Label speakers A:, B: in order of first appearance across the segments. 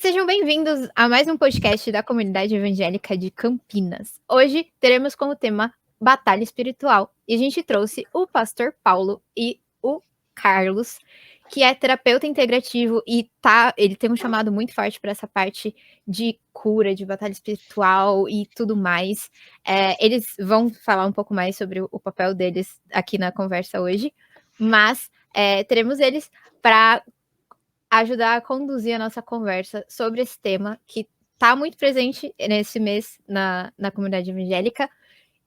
A: Sejam bem-vindos a mais um podcast da Comunidade Evangélica de Campinas. Hoje teremos como tema Batalha Espiritual e a gente trouxe o pastor Paulo e o Carlos, que é terapeuta integrativo e ele tem um chamado muito forte para essa parte de cura, de batalha espiritual e tudo mais. Eles vão falar um pouco mais sobre o papel deles aqui na conversa hoje, mas teremos eles para ajudar a conduzir a nossa conversa sobre esse tema que está muito presente nesse mês na comunidade evangélica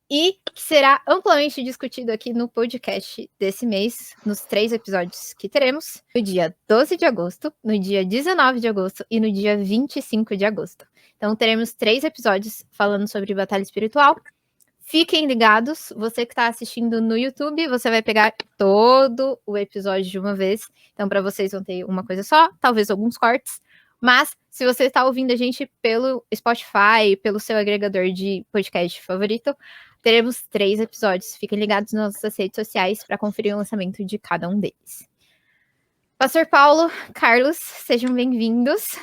A: e que será amplamente discutido aqui no podcast desse mês, nos 3 episódios que teremos, no dia 12 de agosto, no dia 19 de agosto e no dia 25 de agosto. Então teremos 3 episódios falando sobre batalha espiritual. Fiquem ligados, você que está assistindo no YouTube, você vai pegar todo o episódio de uma vez. Então, para vocês vão ter uma coisa só, talvez alguns cortes. Mas, se você está ouvindo a gente pelo Spotify, pelo seu agregador de podcast favorito, teremos 3 episódios. Fiquem ligados nas nossas redes sociais para conferir o lançamento de cada um deles. Pastor Paulo, Carlos, sejam bem-vindos.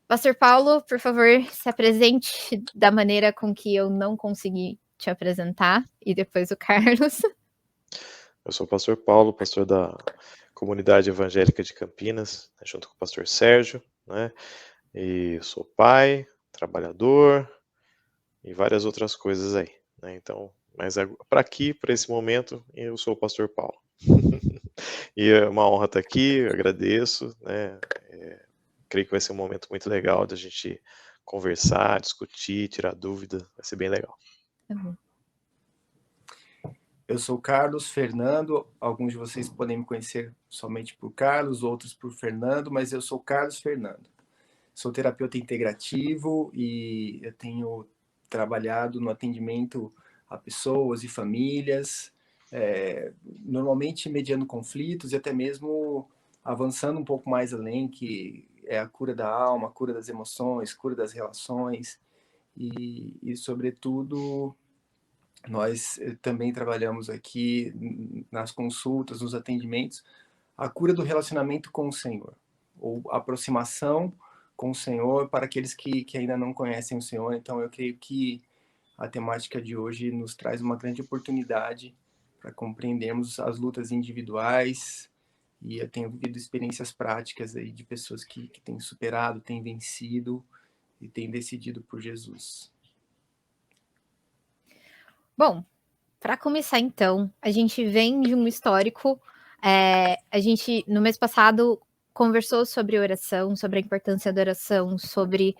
A: Pastor Paulo, por favor, se apresente da maneira com que eu não consegui te apresentar, e depois o Carlos.
B: Eu sou o pastor Paulo, pastor da Comunidade Evangélica de Campinas, junto com o pastor Sérgio, né? E sou pai, trabalhador e várias outras coisas aí, né? Então, mas para esse momento, eu sou o pastor Paulo. E é uma honra estar aqui, eu agradeço, né? Creio que vai ser um momento muito legal da gente conversar, discutir, tirar dúvida, vai ser bem legal.
C: Eu sou Carlos Fernando, alguns de vocês podem me conhecer somente por Carlos, outros por Fernando, mas eu sou Carlos Fernando. Sou terapeuta integrativo e eu tenho trabalhado no atendimento a pessoas e famílias, normalmente mediando conflitos e até mesmo avançando um pouco mais além, que é a cura da alma, a cura das emoções, cura das relações e sobretudo, nós também trabalhamos aqui nas consultas, nos atendimentos, a cura do relacionamento com o Senhor, ou aproximação com o Senhor para aqueles que ainda não conhecem o Senhor. Então, eu creio que a temática de hoje nos traz uma grande oportunidade para compreendermos as lutas individuais, e eu tenho vivido experiências práticas aí de pessoas que têm superado, têm vencido e têm decidido por Jesus.
A: Bom, para começar então, a gente vem de um histórico, a gente no mês passado conversou sobre oração, sobre a importância da oração, sobre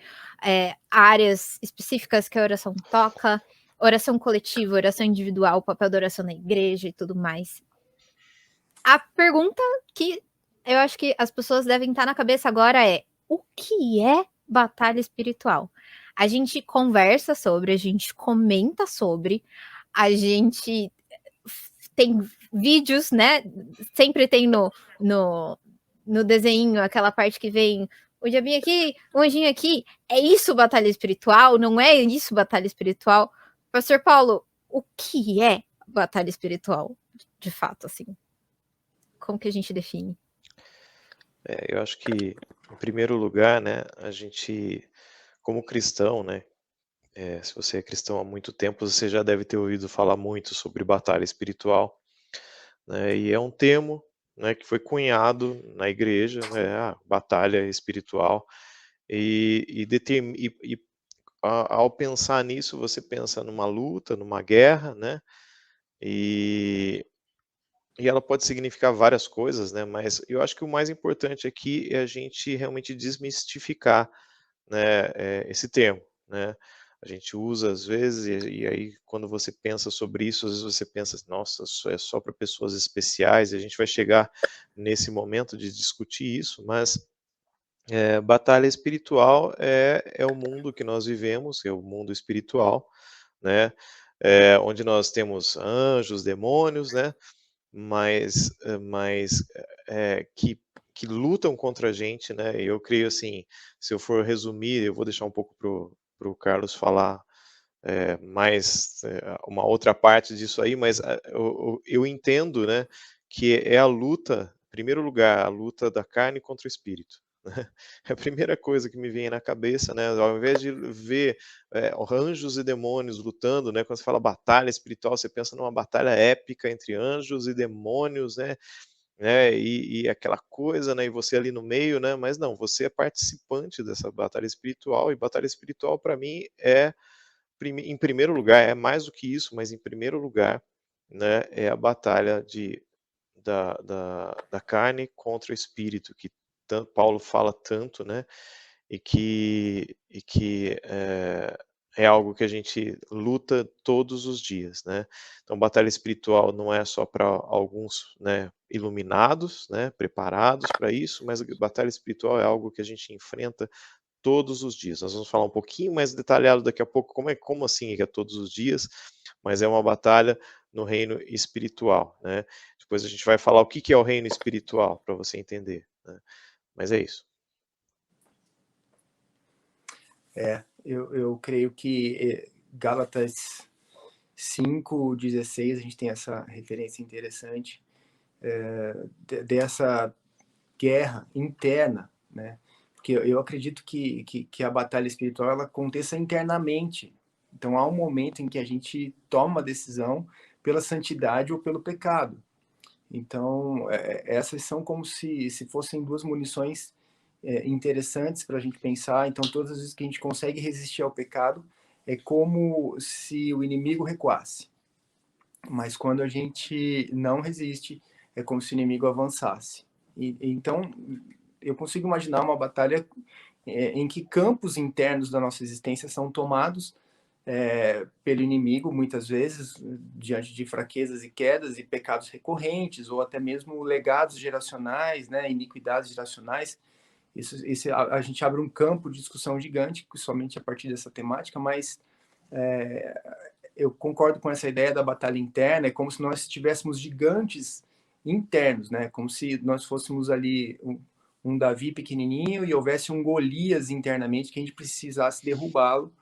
A: áreas específicas que a oração toca, oração coletiva, oração individual, o papel da oração na igreja e tudo mais. A pergunta que eu acho que as pessoas devem estar na cabeça agora é: o que é batalha espiritual? A gente conversa sobre, a gente comenta sobre, a gente tem vídeos, né? Sempre tem no desenho aquela parte que vem o diabinho aqui, o anjinho aqui. É isso batalha espiritual? Não é isso batalha espiritual? Pastor Paulo, o que é batalha espiritual, de fato, assim? Como que a gente define?
B: Eu acho que, em primeiro lugar, né, a gente, como cristão, né, se você é cristão há muito tempo, você já deve ter ouvido falar muito sobre batalha espiritual, né, e é um termo, né, que foi cunhado na igreja, né, batalha espiritual, ao pensar nisso, você pensa numa luta, numa guerra, né, e ela pode significar várias coisas, né, mas eu acho que o mais importante aqui é a gente realmente desmistificar, né, esse termo, né. A gente usa às vezes e aí quando você pensa sobre isso, às vezes você pensa: "Nossa, isso é só para pessoas especiais", e a gente vai chegar nesse momento de discutir isso, mas, batalha espiritual é o mundo que nós vivemos, é o mundo espiritual, né, onde nós temos anjos, demônios, né, mas que lutam contra a gente, né, e eu creio assim, se eu for resumir, eu vou deixar um pouco para o Carlos falar, mais, uma outra parte disso aí, mas eu entendo, né, que é a luta, em primeiro lugar, a luta da carne contra o espírito, né? É a primeira coisa que me vem na cabeça, né? Ao invés de ver anjos e demônios lutando, né? Quando você fala batalha espiritual, você pensa numa batalha épica entre anjos e demônios, né? E aquela coisa, né? E você ali no meio, né? Mas não, você é participante dessa batalha espiritual, e batalha espiritual para mim é, em primeiro lugar, é mais do que isso, mas em primeiro lugar, né? É a batalha da carne contra o espírito, que Paulo fala tanto, né? E que é algo que a gente luta todos os dias, né? Então, batalha espiritual não é só para alguns, né, iluminados, né, preparados para isso, mas batalha espiritual é algo que a gente enfrenta todos os dias. Nós vamos falar um pouquinho mais detalhado daqui a pouco como assim que é todos os dias, mas é uma batalha no reino espiritual, né? Depois a gente vai falar o que é o reino espiritual para você entender, né? Mas é isso.
C: Eu creio que Gálatas 5:16, a gente tem essa referência interessante dessa guerra interna, né? Porque eu acredito que a batalha espiritual ela aconteça internamente. Então há um momento em que a gente toma uma decisão pela santidade ou pelo pecado. Então essas são como se fossem duas munições interessantes para a gente pensar. Então todas as vezes que a gente consegue resistir ao pecado é como se o inimigo recuasse. Mas quando a gente não resiste, é como se o inimigo avançasse. Então, eu consigo imaginar uma batalha em que campos internos da nossa existência são tomados pelo inimigo, muitas vezes, diante de fraquezas e quedas e pecados recorrentes, ou até mesmo legados geracionais, né, iniquidades geracionais. A gente abre um campo de discussão gigante, somente a partir dessa temática, mas eu concordo com essa ideia da batalha interna. É como se nós tivéssemos gigantes internos, né? Como se nós fôssemos ali um Davi pequenininho e houvesse um Golias internamente que a gente precisasse derrubá-lo,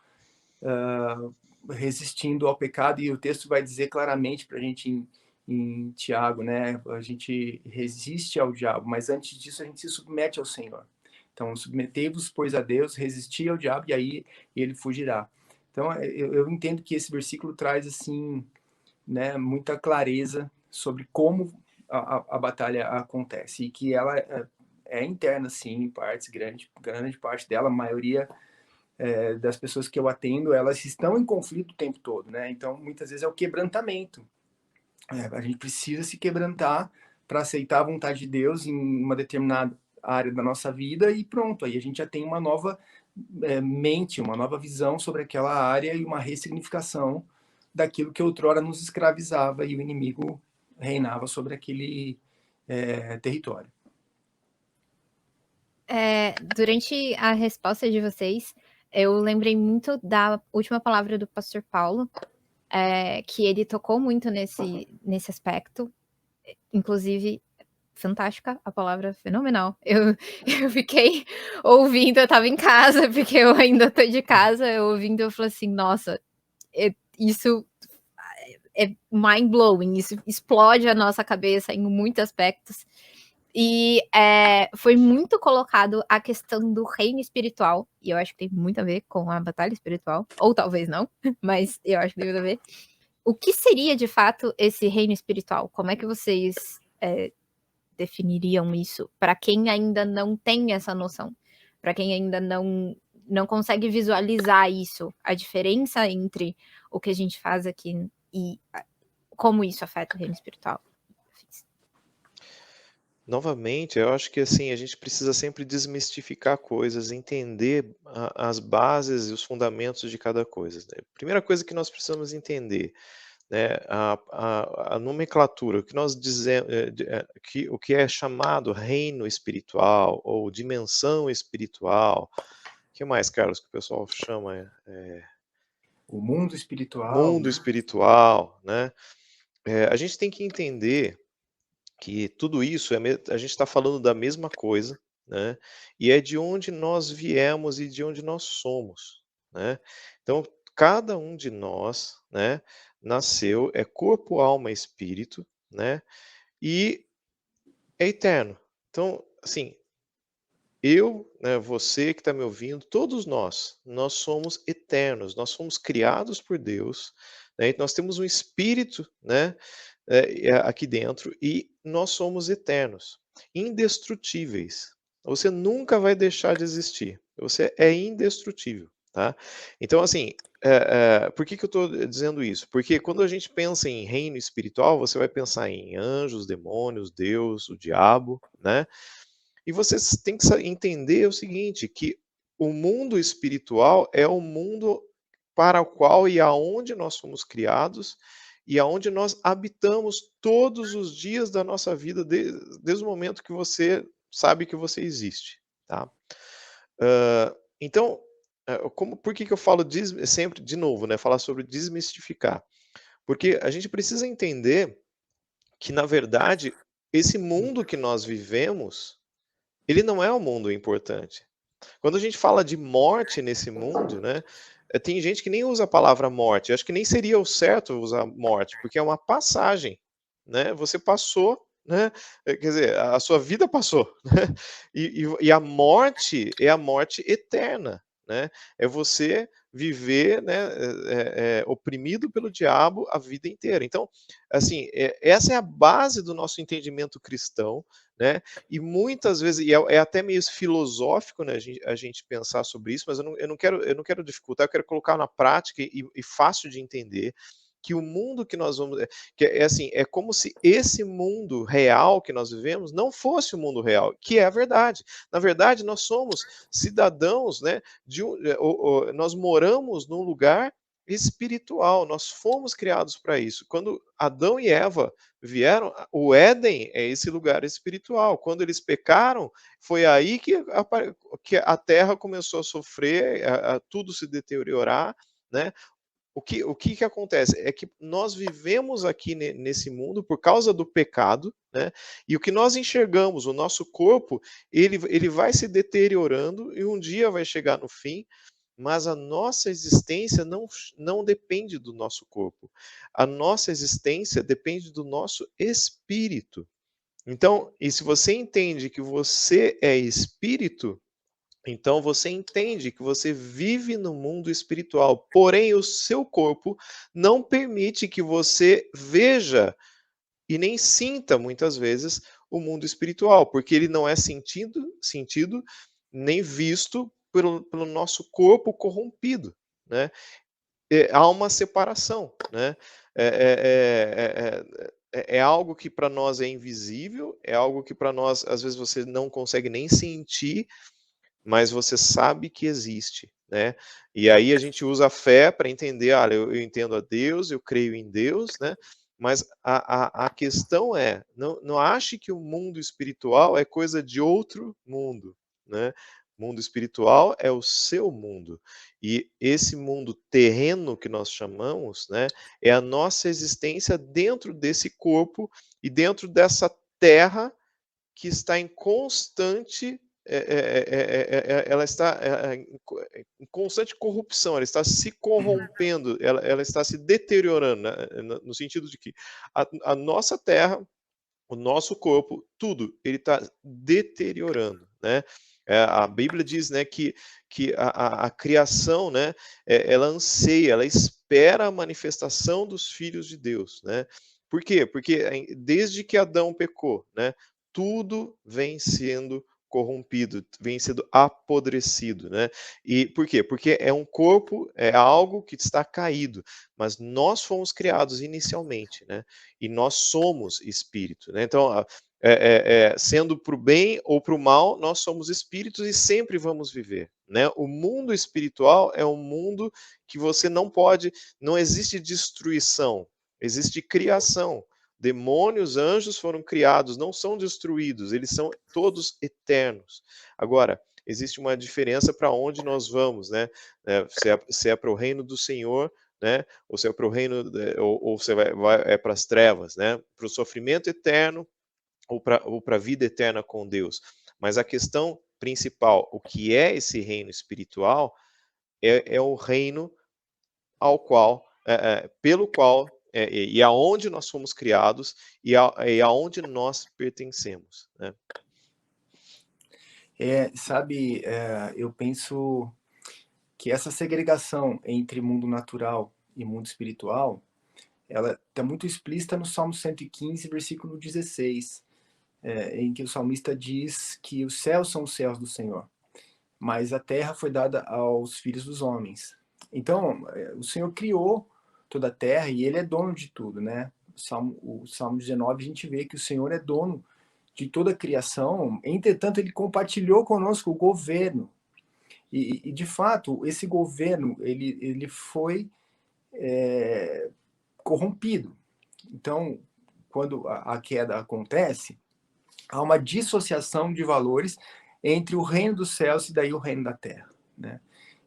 C: resistindo ao pecado. E o texto vai dizer claramente para a gente em Tiago, né? A gente resiste ao diabo, mas antes disso a gente se submete ao Senhor. Então, submetei-vos, pois, a Deus, resisti ao diabo e aí ele fugirá. Então, eu entendo que esse versículo traz, assim, né, muita clareza sobre como a batalha acontece e que ela é interna, sim, em partes, grande parte dela, a maioria das pessoas que eu atendo, elas estão em conflito o tempo todo, né? Então, muitas vezes é o quebrantamento. A gente precisa se quebrantar para aceitar a vontade de Deus em uma determinada área da nossa vida e pronto, aí a gente já tem uma nova mente, uma nova visão sobre aquela área e uma ressignificação daquilo que outrora nos escravizava e o inimigo reinava sobre aquele território.
A: Durante a resposta de vocês, eu lembrei muito da última palavra do pastor Paulo, que ele tocou muito nesse aspecto, inclusive fantástica, a palavra fenomenal. Eu fiquei ouvindo, eu tava em casa, porque eu ainda tô de casa, eu ouvindo, eu falei assim, nossa, isso é mind-blowing, isso explode a nossa cabeça em muitos aspectos. E foi muito colocado a questão do reino espiritual, e eu acho que tem muito a ver com a batalha espiritual, ou talvez não, mas eu acho que tem muito a ver. O que seria, de fato, esse reino espiritual? Como é que vocês definiriam isso para quem ainda não tem essa noção? Para quem ainda não consegue visualizar isso, a diferença entre o que a gente faz aqui e como isso afeta o reino espiritual?
B: Novamente, eu acho que assim, a gente precisa sempre desmistificar coisas, entender as bases e os fundamentos de cada coisa, né? Primeira coisa que nós precisamos entender, né, a nomenclatura, o que nós dizemos, o que é chamado reino espiritual ou dimensão espiritual. O que mais, Carlos, que o pessoal chama?
C: O mundo espiritual.
B: Mundo espiritual, né? A gente tem que entender que tudo isso a gente está falando da mesma coisa, né? E é de onde nós viemos e de onde nós somos, né? Então, cada um de nós, né, nasceu, é corpo, alma, espírito, né? E é eterno. Então, assim, eu, né, você que está me ouvindo, todos nós somos eternos, nós fomos criados por Deus, né, e nós temos um espírito, né, aqui dentro, e nós somos eternos, indestrutíveis. Você nunca vai deixar de existir, você é indestrutível, tá? Então, assim, por que eu estou dizendo isso? Porque quando a gente pensa em reino espiritual, você vai pensar em anjos, demônios, Deus, o diabo, né? E você tem que entender o seguinte, que o mundo espiritual é o mundo para o qual e aonde nós fomos criados e aonde nós habitamos todos os dias da nossa vida, desde o momento que você sabe que você existe, tá? Então, por que eu falo sempre, de novo, né, falar sobre desmistificar? Porque a gente precisa entender que, na verdade, esse mundo que nós vivemos, ele não é o mundo importante. Quando a gente fala de morte nesse mundo, né, tem gente que nem usa a palavra morte. Acho que nem seria o certo usar morte, porque é uma passagem, né? Você passou, né? Quer dizer, a sua vida passou, né? E a morte é a morte eterna, né? É você viver, né, oprimido pelo diabo a vida inteira. Então, assim, essa é a base do nosso entendimento cristão, né? E muitas vezes, e é até meio filosófico, né, a gente pensar sobre isso, mas eu não quero dificultar, eu quero colocar na prática e fácil de entender, que o mundo que nós vamos, que é assim, é como se esse mundo real que nós vivemos não fosse o mundo real, que é a verdade. Na verdade, nós somos cidadãos, né, nós moramos num lugar espiritual, nós fomos criados para isso. Quando Adão e Eva vieram, o Éden é esse lugar espiritual. Quando eles pecaram, foi aí que a terra começou a sofrer, tudo se deteriorar, né? O que acontece é que nós vivemos aqui nesse mundo por causa do pecado, né? E o que nós enxergamos, o nosso corpo, ele vai se deteriorando e um dia vai chegar no fim, mas a nossa existência não depende do nosso corpo. A nossa existência depende do nosso espírito. Então, e se você entende que você é espírito, então você entende que você vive no mundo espiritual, porém o seu corpo não permite que você veja e nem sinta muitas vezes o mundo espiritual, porque ele não é sentido nem visto pelo nosso corpo corrompido, né? Há uma separação, né? É algo que para nós é invisível, é algo que para nós às vezes você não consegue nem sentir, mas você sabe que existe, né? E aí a gente usa a fé para entender, eu entendo a Deus, eu creio em Deus, né? Mas a questão é, não ache que o mundo espiritual é coisa de outro mundo, né? Mundo espiritual é o seu mundo. E esse mundo terreno que nós chamamos, né, é a nossa existência dentro desse corpo e dentro dessa terra que está em constante, ela está em constante corrupção, ela está se corrompendo, ela está se deteriorando, né, no sentido de que a nossa terra, o nosso corpo, tudo, ele está deteriorando, né? A Bíblia diz, né, que a criação, né, ela anseia, ela espera a manifestação dos filhos de Deus, né? Por quê? Porque desde que Adão pecou, né, tudo vem sendo corrompido, vem sendo apodrecido, né? E por quê? Porque é um corpo, é algo que está caído, mas nós fomos criados inicialmente, né? E nós somos espírito, né? Então, sendo para o bem ou para o mal, nós somos espíritos e sempre vamos viver, né? O mundo espiritual é um mundo que você não existe destruição, existe criação. Demônios, anjos foram criados, não são destruídos, eles são todos eternos. Agora, existe uma diferença para onde nós vamos, né? Se é para o reino do Senhor, né? Ou se é para o reino, ou você vai para as trevas, né? Para o sofrimento eterno ou para a vida eterna com Deus. Mas a questão principal, o que é esse reino espiritual, é o reino ao qual, pelo qual e aonde nós fomos criados e aonde nós pertencemos, né?
C: Sabe, eu penso que essa segregação entre mundo natural e mundo espiritual, ela está muito explícita no Salmo 115, versículo 16, em que o salmista diz que os céus são os céus do Senhor, mas a terra foi dada aos filhos dos homens. Então, o Senhor criou toda a terra e ele é dono de tudo, né? O Salmo 19, a gente vê que o Senhor é dono de toda a criação, entretanto, ele compartilhou conosco o governo. E de fato, esse governo, ele foi corrompido. Então, quando a queda acontece, há uma dissociação de valores entre o reino dos céus e daí o reino da terra, né?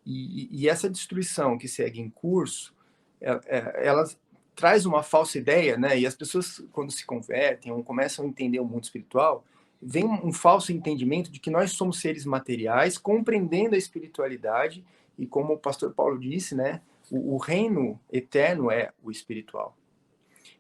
C: E essa destruição que segue em curso, ela traz uma falsa ideia, né? E as pessoas, quando se convertem ou começam a entender o mundo espiritual, vem um falso entendimento de que nós somos seres materiais, compreendendo a espiritualidade, e como o pastor Paulo disse, né? O reino eterno é o espiritual.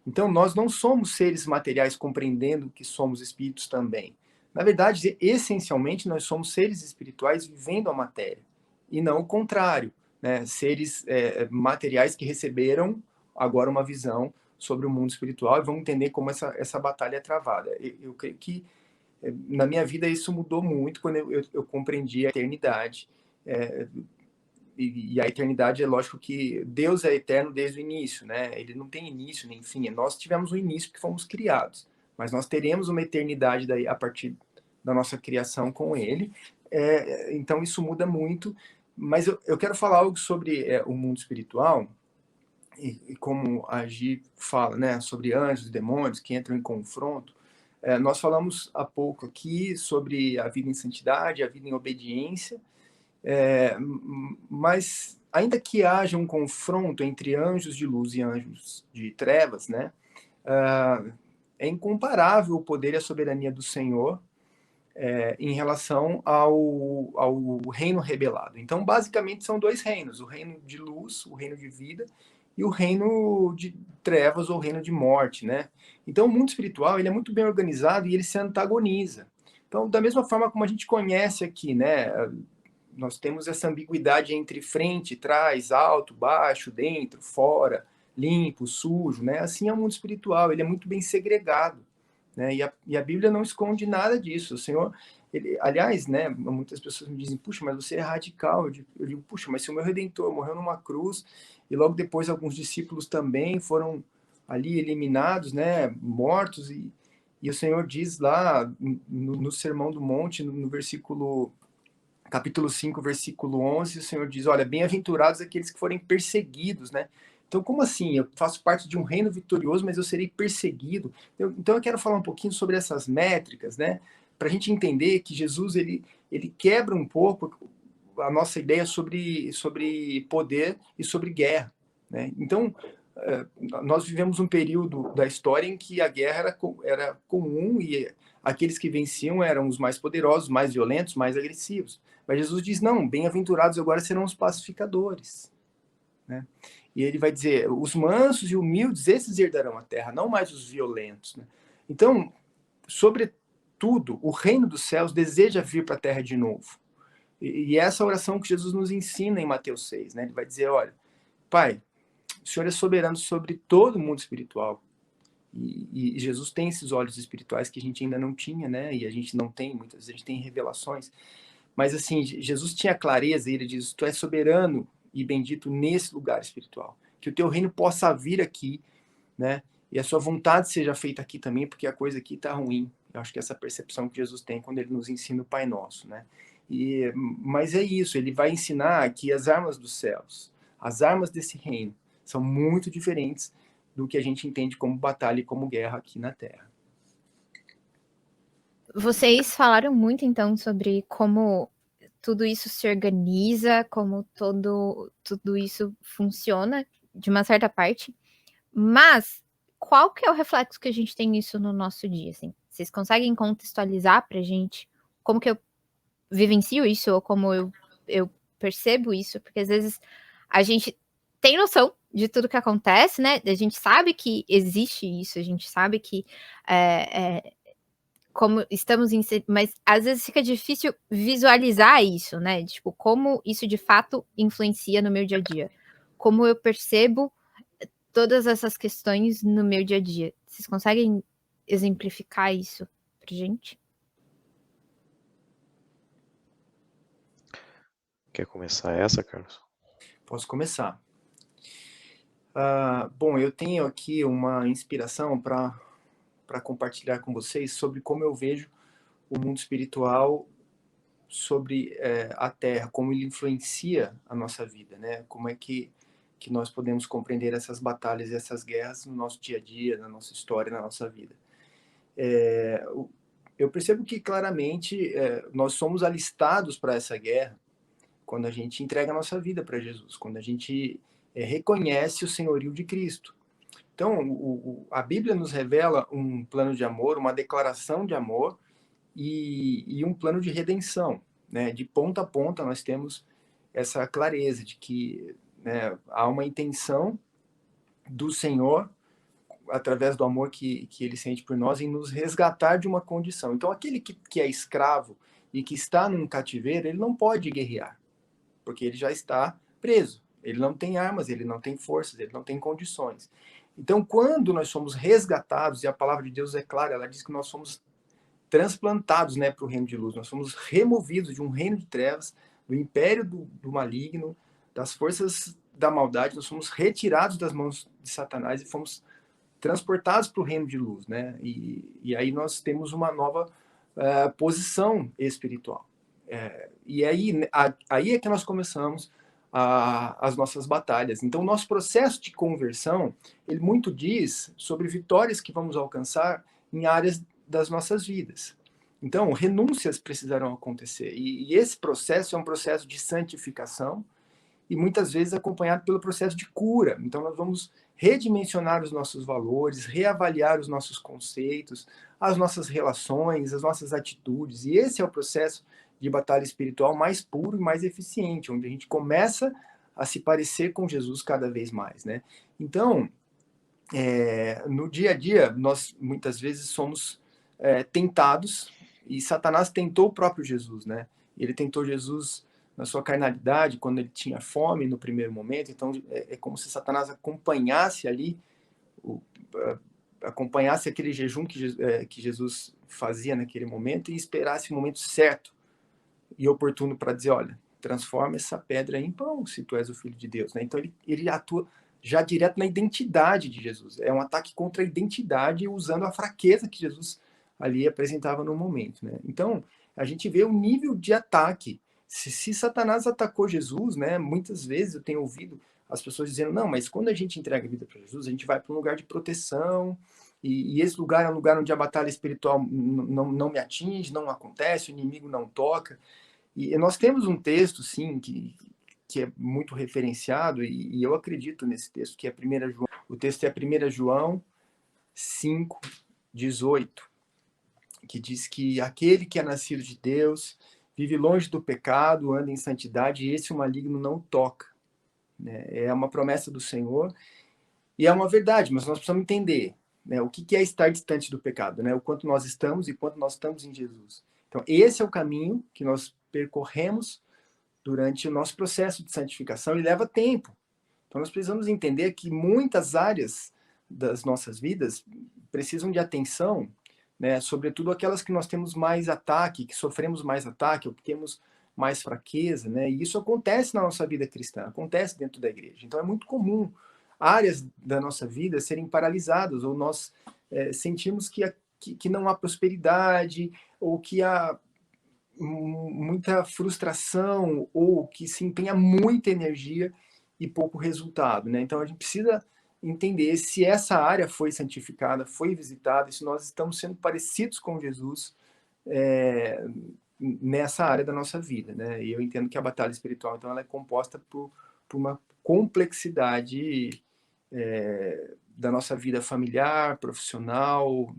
C: Então, nós não somos seres materiais compreendendo que somos espíritos também. Na verdade, essencialmente, nós somos seres espirituais vivendo a matéria, e não o contrário, né? Seres materiais que receberam agora uma visão sobre o mundo espiritual e vão entender como essa batalha é travada. Eu creio que, na minha vida, isso mudou muito quando eu compreendi a eternidade. E a eternidade, é lógico que Deus é eterno desde o início, né? Ele não tem início nem fim. Nós tivemos um início porque fomos criados, mas nós teremos uma eternidade daí a partir da nossa criação com Ele. Então isso muda muito. Mas eu quero falar algo sobre o mundo espiritual e como a Gi fala, né? Sobre anjos e demônios que entram em confronto. Nós falamos há pouco aqui sobre a vida em santidade, a vida em obediência. Mas ainda que haja um confronto entre anjos de luz e anjos de trevas, né, é incomparável o poder e a soberania do Senhor em relação ao reino rebelado. Então, basicamente, são dois reinos: o reino de luz, o reino de vida, e o reino de trevas ou o reino de morte, né? Então, o mundo espiritual, ele é muito bem organizado e ele se antagoniza. Então, da mesma forma como a gente conhece aqui, né, nós temos essa ambiguidade entre frente, trás, alto, baixo, dentro, fora, limpo, sujo, né? Assim é o mundo espiritual, ele é muito bem segregado, né? E a Bíblia não esconde nada disso. O Senhor, aliás, né? Muitas pessoas me dizem, puxa, mas você é radical. Eu digo, puxa, mas se o meu Redentor morreu numa cruz e logo depois alguns discípulos também foram ali eliminados, né? Mortos, e o Senhor diz lá no Sermão do Monte, no versículo capítulo 5, versículo 11, o Senhor diz, olha, bem-aventurados aqueles que forem perseguidos, né? Então, como assim? Eu faço parte de um reino vitorioso, mas eu serei perseguido. Então, eu quero falar um pouquinho sobre essas métricas, né? Para a gente entender que Jesus, ele quebra um pouco a nossa ideia sobre poder e sobre guerra, né? Então, nós vivemos um período da história em que a guerra era comum e aqueles que venciam eram os mais poderosos, mais violentos, mais agressivos. Mas Jesus diz, não, bem-aventurados agora serão os pacificadores, né? E ele vai dizer, os mansos e humildes, esses herdarão a terra, não mais os violentos, né? Então, sobretudo, o reino dos céus deseja vir para a terra de novo. E essa oração que Jesus nos ensina em Mateus 6, né? Ele vai dizer, olha, Pai, o Senhor é soberano sobre todo o mundo espiritual. E Jesus tem esses olhos espirituais que a gente ainda não tinha, né? E a gente não tem, muitas vezes a gente tem revelações. Mas assim, Jesus tinha clareza e ele diz, tu és soberano e bendito nesse lugar espiritual. Que o teu reino possa vir aqui, né? E a sua vontade seja feita aqui também, porque a coisa aqui está ruim. Eu acho que essa percepção que Jesus tem quando ele nos ensina o Pai Nosso, né? Mas é isso, ele vai ensinar que as armas dos céus, as armas desse reino, são muito diferentes do que a gente entende como batalha e como guerra aqui na Terra.
A: Vocês falaram muito, então, sobre como tudo isso se organiza, como tudo isso funciona, de uma certa parte. Mas qual que é o reflexo que a gente tem isso no nosso dia, assim? Vocês conseguem contextualizar pra gente como que eu vivencio isso ou como eu percebo isso? Porque às vezes a gente tem noção de tudo que acontece, né? A gente sabe que existe isso, a gente sabe que como estamos mas às vezes fica difícil visualizar isso, né, tipo, como isso de fato influencia no meu dia a dia. Como eu percebo todas essas questões no meu dia a dia. Vocês conseguem exemplificar isso pra gente?
B: Quer começar essa, Carlos?
C: Posso começar. Bom, eu tenho aqui uma inspiração para compartilhar com vocês sobre como eu vejo o mundo espiritual sobre a Terra, como ele influencia a nossa vida, né? Como é que nós podemos compreender essas batalhas e essas guerras no nosso dia a dia, na nossa história, na nossa vida. Eu percebo que claramente nós somos alistados para essa guerra quando a gente entrega a nossa vida para Jesus, quando a gente reconhece o senhorio de Cristo. Então, a Bíblia nos revela um plano de amor, uma declaração de amor e um plano de redenção. Né? De ponta a ponta, nós temos essa clareza de que, né, há uma intenção do Senhor, através do amor que Ele sente por nós, em nos resgatar de uma condição. Então, aquele que é escravo e que está num cativeiro, ele não pode guerrear, porque ele já está preso. Ele não tem armas, ele não tem forças, ele não tem condições. Então, quando nós somos resgatados, e a palavra de Deus é clara, ela diz que nós somos transplantados, né, para o reino de luz, nós somos removidos de um reino de trevas, do império do maligno, das forças da maldade, nós somos retirados das mãos de Satanás e fomos transportados para o reino de luz, né? E aí nós temos uma nova posição espiritual. E aí é que nós começamos as nossas batalhas. Então, o nosso processo de conversão, ele muito diz sobre vitórias que vamos alcançar em áreas das nossas vidas. Então, renúncias precisarão acontecer. E esse processo é um processo de santificação e muitas vezes acompanhado pelo processo de cura. Então, nós vamos redimensionar os nossos valores, reavaliar os nossos conceitos, as nossas relações, as nossas atitudes. E esse é o processo de batalha espiritual mais puro e mais eficiente, onde a gente começa a se parecer com Jesus cada vez mais, né? Então, no dia a dia, nós muitas vezes somos tentados, e Satanás tentou o próprio Jesus, né? Ele tentou Jesus na sua carnalidade, quando ele tinha fome no primeiro momento. Então, é como se Satanás acompanhasse ali, acompanhasse aquele jejum que Jesus fazia naquele momento e esperasse o momento certo e oportuno para dizer, olha, transforma essa pedra em pão, se tu és o Filho de Deus, né? Então, ele atua já direto na identidade de Jesus. É um ataque contra a identidade, usando a fraqueza que Jesus ali apresentava no momento, né? Então, a gente vê o nível de ataque. Se Satanás atacou Jesus, né? Muitas vezes eu tenho ouvido as pessoas dizendo, não, mas quando a gente entrega a vida para Jesus, a gente vai para um lugar de proteção, e esse lugar é um lugar onde a batalha espiritual não me atinge, não acontece, o inimigo não toca. E nós temos um texto, sim, que é muito referenciado, e eu acredito nesse texto, que é 1 João. O texto é 1 João 5, 18, que diz que aquele que é nascido de Deus vive longe do pecado, anda em santidade, e esse o maligno não toca. Né? É uma promessa do Senhor, e é uma verdade, mas nós precisamos entender, né, o que é estar distante do pecado, né? O quanto nós estamos e quanto nós estamos em Jesus. Então, esse é o caminho que nós percorremos durante o nosso processo de santificação, e leva tempo. Então, nós precisamos entender que muitas áreas das nossas vidas precisam de atenção, né? Sobretudo aquelas que nós temos mais ataque, que sofremos mais ataque, ou que temos mais fraqueza, né? E isso acontece na nossa vida cristã, acontece dentro da igreja. Então, é muito comum áreas da nossa vida serem paralisadas, ou nós sentimos que não há prosperidade, ou que há muita frustração, ou que se empenha muita energia e pouco resultado, né? Então a gente precisa entender se essa área foi santificada, foi visitada, se nós estamos sendo parecidos com Jesus nessa área da nossa vida, né? E eu entendo que a batalha espiritual, então, ela é composta por uma complexidade da nossa vida familiar, profissional,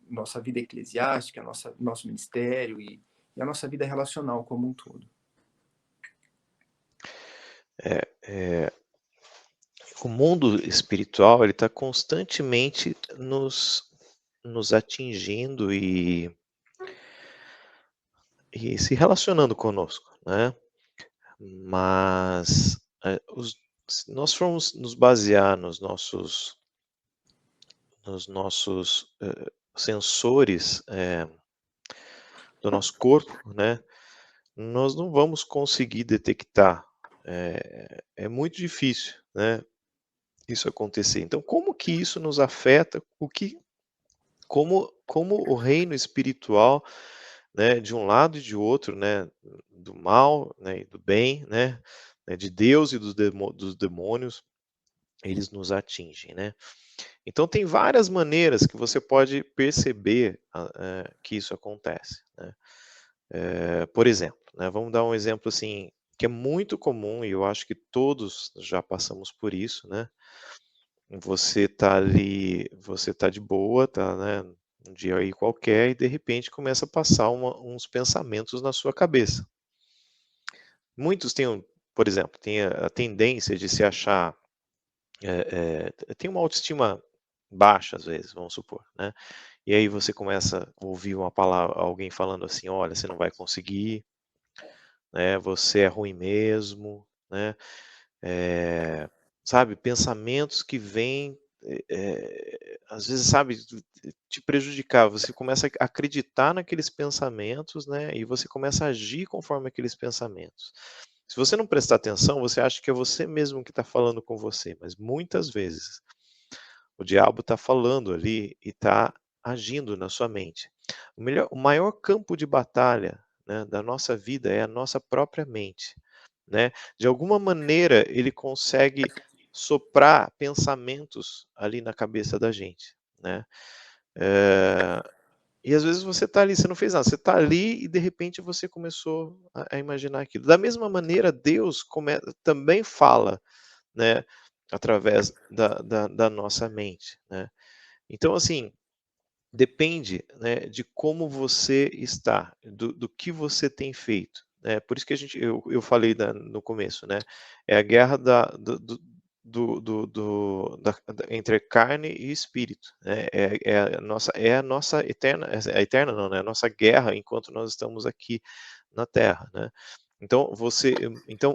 C: nossa vida eclesiástica, nosso ministério e a nossa vida relacional como um todo.
B: O mundo espiritual, ele está constantemente nos nos atingindo e se relacionando conosco, né? Mas se nós formos nos basear nos nossos sensores do nosso corpo, né? Nós não vamos conseguir detectar. É muito difícil, né? Isso acontecer. Então, como que isso nos afeta? Como o reino espiritual, né, de um lado e de outro, né, do mal, né, e do bem, né, de Deus e dos demônios, eles nos atingem, né? Então tem várias maneiras que você pode perceber que isso acontece, né? Por exemplo, né, vamos dar um exemplo assim que é muito comum e eu acho que todos já passamos por isso, né? Você tá ali, você tá de boa, tá, né, um dia aí qualquer e de repente começa a passar uns pensamentos na sua cabeça. Muitos têm, por exemplo, têm a tendência de se achar, tem uma autoestima baixa às vezes, vamos supor, né? E aí você começa a ouvir uma palavra, alguém falando assim, olha, você não vai conseguir, né? Você é ruim mesmo, né? Sabe, pensamentos que vêm, às vezes, sabe, te prejudicar. Você começa a acreditar naqueles pensamentos, né, e você começa a agir conforme aqueles pensamentos. Se você não prestar atenção, você acha que é você mesmo que está falando com você, mas muitas vezes o diabo está falando ali e está agindo na sua mente. O maior campo de batalha, né, da nossa vida é a nossa própria mente, né? De alguma maneira ele consegue soprar pensamentos ali na cabeça da gente, né? Eh, e às vezes você está ali, você não fez nada, você está ali e de repente você começou a imaginar aquilo. Da mesma maneira, Deus também fala, né, através da nossa mente, né? Então, assim, depende, né, de como você está, do que você tem feito, né? Por isso que eu falei no começo, né? É a guerra entre carne e espírito, né? É a nossa eterna, a eterna não, né? A nossa guerra enquanto nós estamos aqui na Terra, né? Então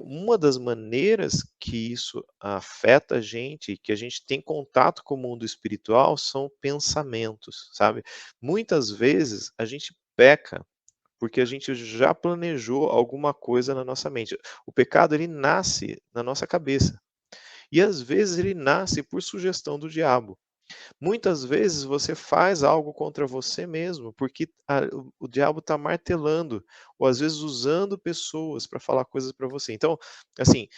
B: uma das maneiras que isso afeta a gente, que a gente tem contato com o mundo espiritual, são pensamentos, sabe. Muitas vezes a gente peca, porque a gente já planejou alguma coisa na nossa mente. O pecado ele nasce na nossa cabeça, e às vezes ele nasce por sugestão do diabo. Muitas vezes você faz algo contra você mesmo, porque o diabo está martelando, ou às vezes usando pessoas para falar coisas para você. Então, assim,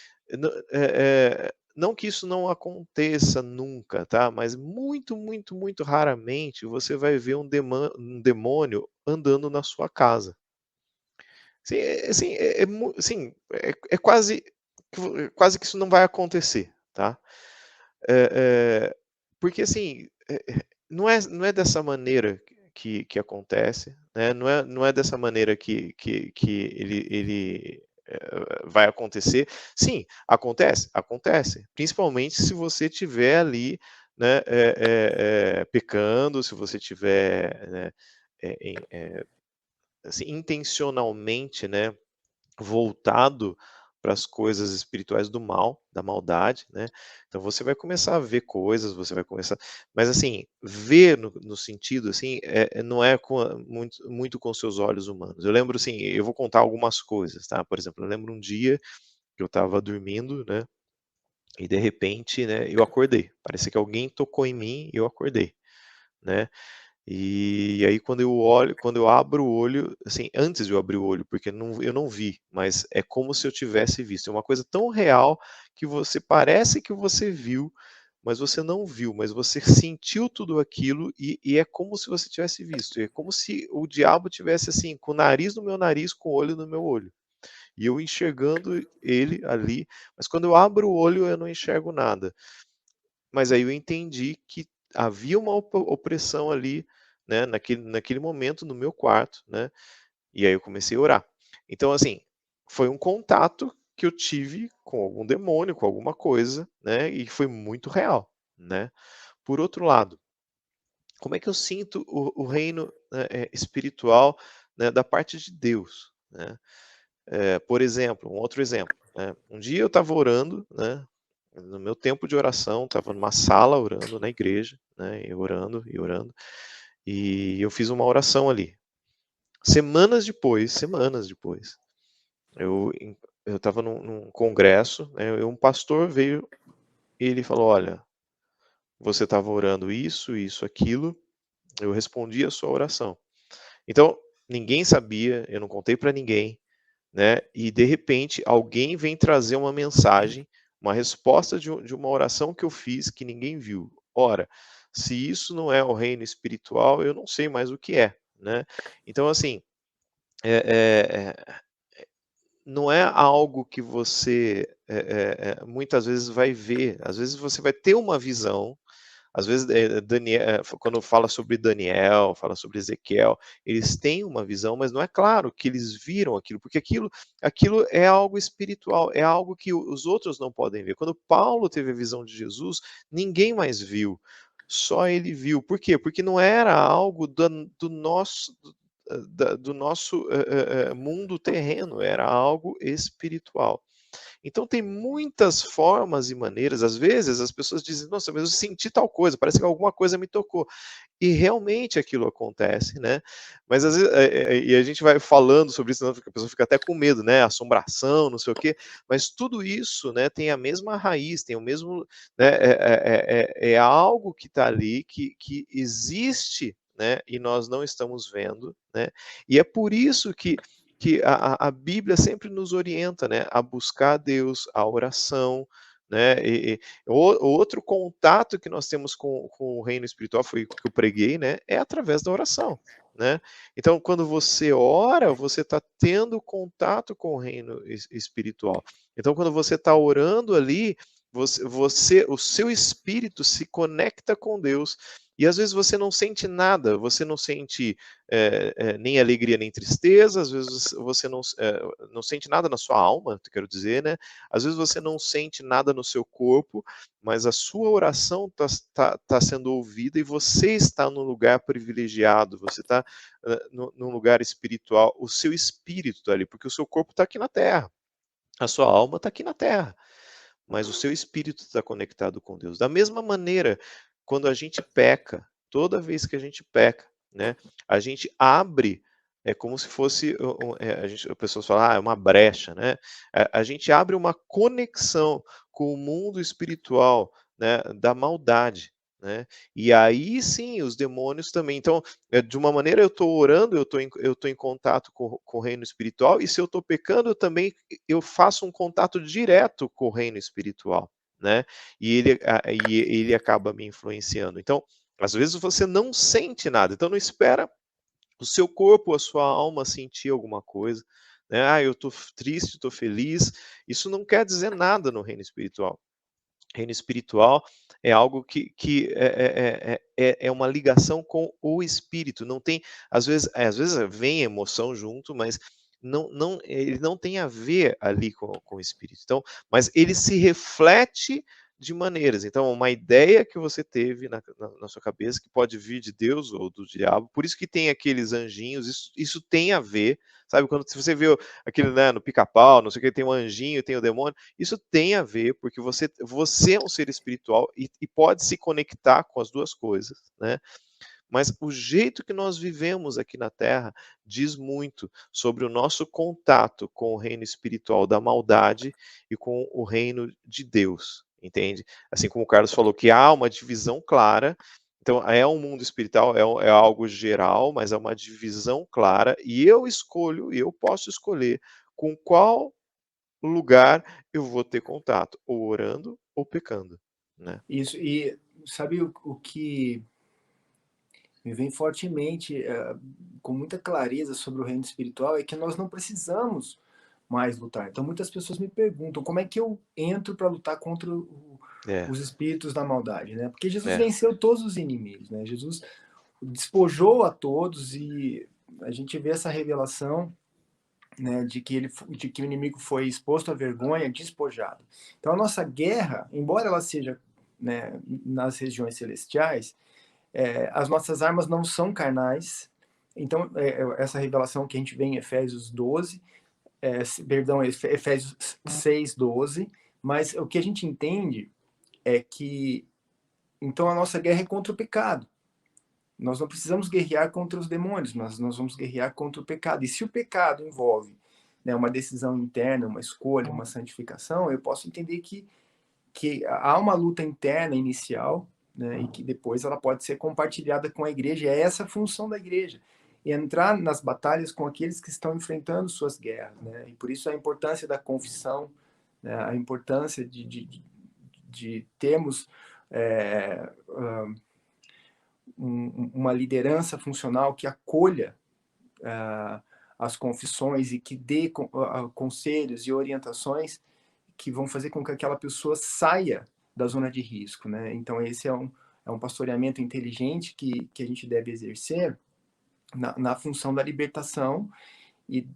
B: não que isso não aconteça nunca, tá? Mas muito, muito, muito raramente você vai ver um demônio andando na sua casa. Assim, é quase que isso não vai acontecer, tá? Eh Porque assim, não é dessa maneira que acontece, né, não é dessa maneira que ele vai acontecer. Sim, acontece? Acontece, principalmente se você estiver ali, né, pecando, se você estiver, né, assim, intencionalmente, né, voltado para as coisas espirituais do mal, da maldade, né. Então você vai começar a ver coisas, você vai começar, mas assim, ver no sentido, assim, não é muito com seus olhos humanos. Eu lembro, assim, eu vou contar algumas coisas, tá. Por exemplo, eu lembro um dia que eu estava dormindo, né, e de repente, né, eu acordei. Parecia que alguém tocou em mim e eu acordei, né. E aí quando eu abro o olho, assim, antes de eu abrir o olho, porque eu não vi, mas é como se eu tivesse visto. É uma coisa tão real que você parece que você viu, mas você não viu, mas você sentiu tudo aquilo e é como se você tivesse visto. É como se o diabo tivesse assim, com o nariz no meu nariz, com o olho no meu olho. E eu enxergando ele ali, mas quando eu abro o olho eu não enxergo nada. Mas aí eu entendi que havia uma opressão ali, né, naquele momento no meu quarto, né, e aí eu comecei a orar. Então, assim, foi um contato que eu tive com algum demônio, com alguma coisa, né, e foi muito real, né. Por outro lado, como é que eu sinto o reino espiritual, né, da parte de Deus, né? Por exemplo, um outro exemplo, né? Um dia eu estava orando, né? No meu tempo de oração, estava numa sala orando na igreja, né? E orando, e eu fiz uma oração ali. Semanas depois, eu eu estava num congresso, né? E um pastor veio e ele falou: "Olha, você estava orando isso, isso, aquilo. Eu respondi a sua oração." Então, ninguém sabia, eu não contei para ninguém, né? E de repente alguém vem trazer uma mensagem, uma resposta de uma oração que eu fiz que ninguém viu. Ora, se isso não é o reino espiritual, eu não sei mais o que é, né? Então, assim, é, é, é, não é algo que você muitas vezes vai ver. Às vezes você vai ter uma visão. Às vezes, quando fala sobre Daniel, fala sobre Ezequiel, eles têm uma visão, mas não é claro que eles viram aquilo, porque aquilo é algo espiritual, é algo que os outros não podem ver. Quando Paulo teve a visão de Jesus, ninguém mais viu, só ele viu. Por quê? Porque não era algo do nosso mundo terreno, era algo espiritual. Então tem muitas formas e maneiras, às vezes as pessoas dizem: "Nossa, mas eu senti tal coisa, parece que alguma coisa me tocou." E realmente aquilo acontece, né. Mas às vezes e a gente vai falando sobre isso, senão a pessoa fica até com medo, né, assombração, não sei o quê, mas tudo isso, né, tem a mesma raiz, tem o mesmo, né, é algo que está ali, que existe, né, e nós não estamos vendo, né. E é por isso que a Bíblia sempre nos orienta, né, a buscar a Deus, a oração, né, outro contato que nós temos com o reino espiritual, foi o que eu preguei, né, é através da oração, né. Então, quando você ora, você está tendo contato com o reino espiritual. Então, quando você está orando ali, o seu espírito se conecta com Deus, e às vezes você não sente nada, você não sente nem alegria nem tristeza, às vezes você não sente nada na sua alma, quero dizer, né? Às vezes você não sente nada no seu corpo, mas a sua oração tá sendo ouvida e você está num lugar privilegiado, você está num lugar espiritual, o seu espírito está ali, porque o seu corpo está aqui na terra, a sua alma está aqui na terra, mas o seu espírito está conectado com Deus. Da mesma maneira, quando a gente peca, toda vez que a gente peca, né, a gente abre, é como se fosse, as pessoas falam, é uma brecha, né? A gente abre uma conexão com o mundo espiritual, né, da maldade, né? E aí sim, os demônios também. Então, de uma maneira eu estou orando, eu tô em contato com o reino espiritual, e se eu estou pecando, eu faço um contato direto com o reino espiritual, né? E ele acaba me influenciando. Então, às vezes você não sente nada, então não espera o seu corpo, a sua alma sentir alguma coisa, né? Eu estou triste, estou feliz. Isso não quer dizer nada no reino espiritual. Reino espiritual é algo que é uma ligação com o espírito. Não tem, às vezes vem emoção junto, mas ele não tem a ver ali com o espírito. Então, mas ele se reflete de maneiras. Então, uma ideia que você teve na sua cabeça, que pode vir de Deus ou do diabo, por isso que tem aqueles anjinhos, isso tem a ver, sabe? Quando se você vê aquele, né, no Pica-Pau, não sei o que, tem um anjinho, tem o demônio, isso tem a ver, porque você é um ser espiritual e pode se conectar com as duas coisas, né? Mas o jeito que nós vivemos aqui na Terra diz muito sobre o nosso contato com o reino espiritual da maldade e com o reino de Deus, entende? Assim como o Carlos falou que há uma divisão clara, então é um mundo espiritual, é algo geral, mas é uma divisão clara, e eu posso escolher com qual lugar eu vou ter contato, ou orando ou pecando, né?
C: Isso, e sabe o que me vem fortemente, com muita clareza sobre o reino espiritual, é que nós não precisamos mais lutar. Então, muitas pessoas me perguntam como é que eu entro para lutar contra
B: É,
C: os espíritos da maldade, né? Porque Jesus
B: é,
C: venceu todos os inimigos, né? Jesus despojou a todos, e a gente vê essa revelação, né, de que o inimigo foi exposto à vergonha, despojado. Então, a nossa guerra, embora ela seja, né, nas regiões celestiais, As nossas armas não são carnais. Então, essa revelação que a gente vê em Efésios 12, Efésios 6, 12, mas o que a gente entende é que, então, a nossa guerra é contra o pecado. Nós não precisamos guerrear contra os demônios, mas nós vamos guerrear contra o pecado. E se o pecado envolve, né, uma decisão interna, uma escolha, uma santificação, eu posso entender que há uma luta interna inicial, né, e que depois ela pode ser compartilhada com a igreja. É essa a função da igreja, e entrar nas batalhas com aqueles que estão enfrentando suas guerras, né? E por isso a importância da confissão, né, a importância de termos uma liderança funcional que acolha as confissões e que dê conselhos e orientações que vão fazer com que aquela pessoa saia da zona de risco, né? Então esse é um pastoreamento inteligente que a gente deve exercer na função da libertação e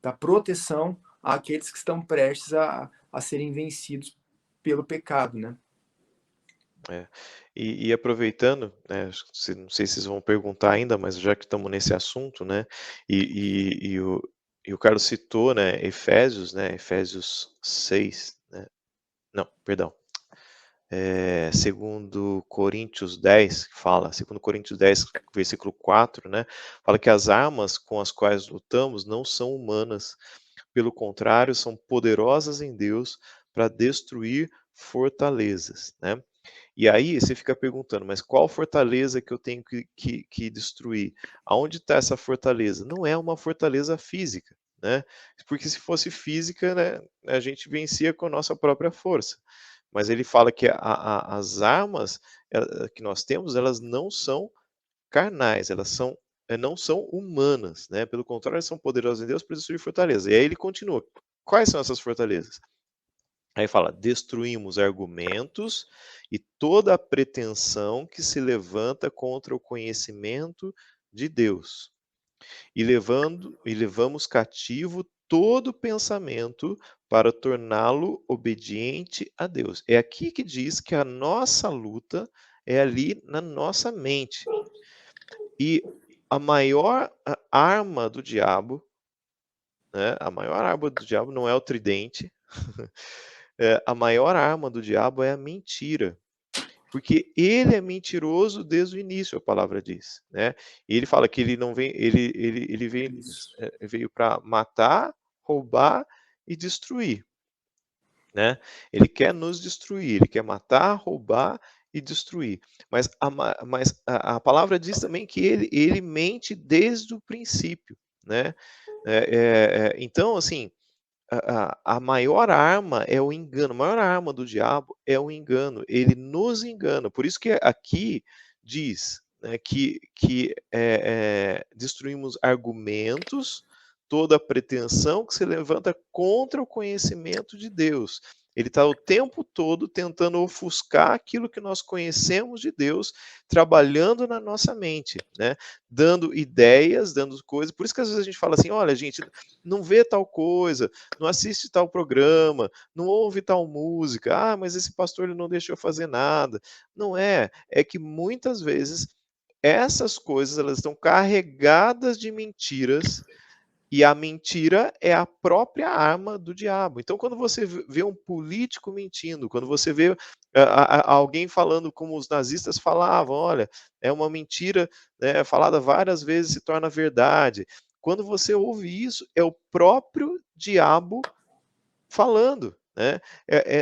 C: da proteção àqueles que estão prestes a serem vencidos pelo pecado, né?
B: E aproveitando, né, não sei se vocês vão perguntar ainda, mas já que estamos nesse assunto, né, e o Carlos citou, né, Efésios, né, Efésios 6, né, não, perdão, segundo Coríntios 10, segundo Coríntios 10, versículo 4, né, fala que as armas com as quais lutamos não são humanas, pelo contrário, são poderosas em Deus para destruir fortalezas, né? E aí você fica perguntando, mas qual fortaleza que eu tenho que destruir? Aonde está essa fortaleza? Não é uma fortaleza física, né? Porque se fosse física, né, a gente vencia com a nossa própria força. Mas ele fala que as armas que nós temos, elas não são carnais, elas não são humanas, né? Pelo contrário, elas são poderosas em Deus para destruir fortaleza. E aí ele continua, quais são essas fortalezas? Aí fala, destruímos argumentos e toda a pretensão que se levanta contra o conhecimento de Deus. E levamos cativo todo pensamento para torná-lo obediente a Deus. É aqui que diz que a nossa luta é ali na nossa mente. E a maior arma do diabo, né, a maior arma do diabo não é o tridente, a maior arma do diabo é a mentira. Porque ele é mentiroso desde o início, a palavra diz, né? E ele fala que ele não vem, ele veio para matar, roubar e destruir, né? Ele quer nos destruir, ele quer matar, roubar e destruir. Mas a palavra diz também que ele mente desde o princípio, né? Então, assim, a maior arma é o engano, a maior arma do diabo é o engano, ele nos engana. Por isso que aqui diz, né, que destruímos argumentos, toda pretensão que se levanta contra o conhecimento de Deus. Ele está o tempo todo tentando ofuscar aquilo que nós conhecemos de Deus, trabalhando na nossa mente, né? Dando ideias, dando coisas. Por isso que às vezes a gente fala assim, olha, gente, não vê tal coisa, não assiste tal programa, não ouve tal música, mas esse pastor ele não deixou fazer nada. Não é que muitas vezes essas coisas elas estão carregadas de mentiras e a mentira é a própria arma do diabo. Então, quando você vê um político mentindo, quando você vê alguém falando como os nazistas falavam, olha, é uma mentira, né, falada várias vezes se torna verdade. Quando você ouve isso, é o próprio diabo falando, né?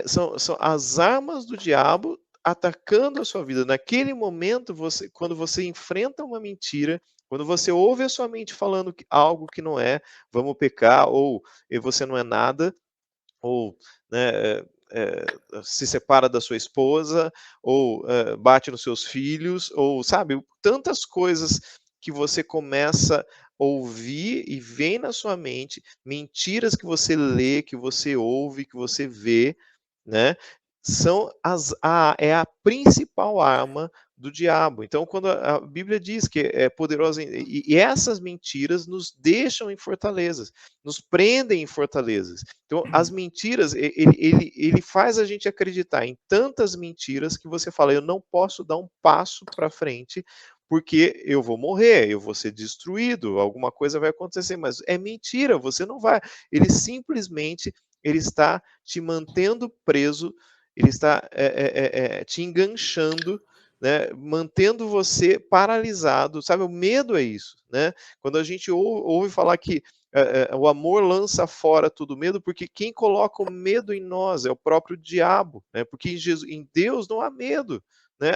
B: São as armas do diabo atacando a sua vida. Naquele momento, quando você enfrenta uma mentira, quando você ouve a sua mente falando algo que não é, vamos pecar, ou você não é nada, ou, né, se separa da sua esposa, ou bate nos seus filhos, ou sabe, tantas coisas que você começa a ouvir e vem na sua mente, mentiras que você lê, que você ouve, que você vê, né? é a principal arma do diabo. Então, quando a Bíblia diz que é poderosa, e essas mentiras nos deixam em fortalezas, nos prendem em fortalezas. Então, as mentiras, ele faz a gente acreditar em tantas mentiras que você fala, eu não posso dar um passo para frente, porque eu vou morrer, eu vou ser destruído, alguma coisa vai acontecer, mas é mentira, você não vai. Ele simplesmente ele está te mantendo preso, ele está te enganchando, né, mantendo você paralisado, sabe? O medo é isso, né? Quando a gente ouve falar que o amor lança fora todo medo, porque quem coloca o medo em nós é o próprio diabo, né? Porque em Deus não há medo, né?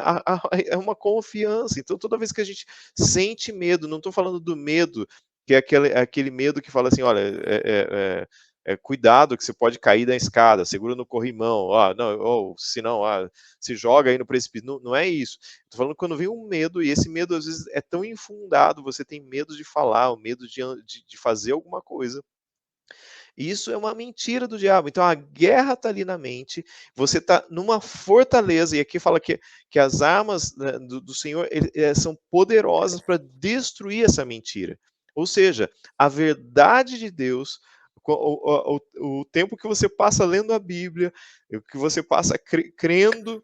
B: É uma confiança. Então, toda vez que a gente sente medo, não estou falando do medo, que é aquele medo que fala assim, olha, cuidado que você pode cair da escada, segura no corrimão, não, ou se não, se joga aí no precipício. Não, não é isso. Estou falando quando vem um medo, e esse medo às vezes é tão infundado, você tem medo de falar, o medo de fazer alguma coisa. Isso é uma mentira do diabo. Então a guerra está ali na mente, você está numa fortaleza, e aqui fala que as armas, né, do Senhor são poderosas para destruir essa mentira. Ou seja, a verdade de Deus, o tempo que você passa lendo a Bíblia, o que você passa crendo,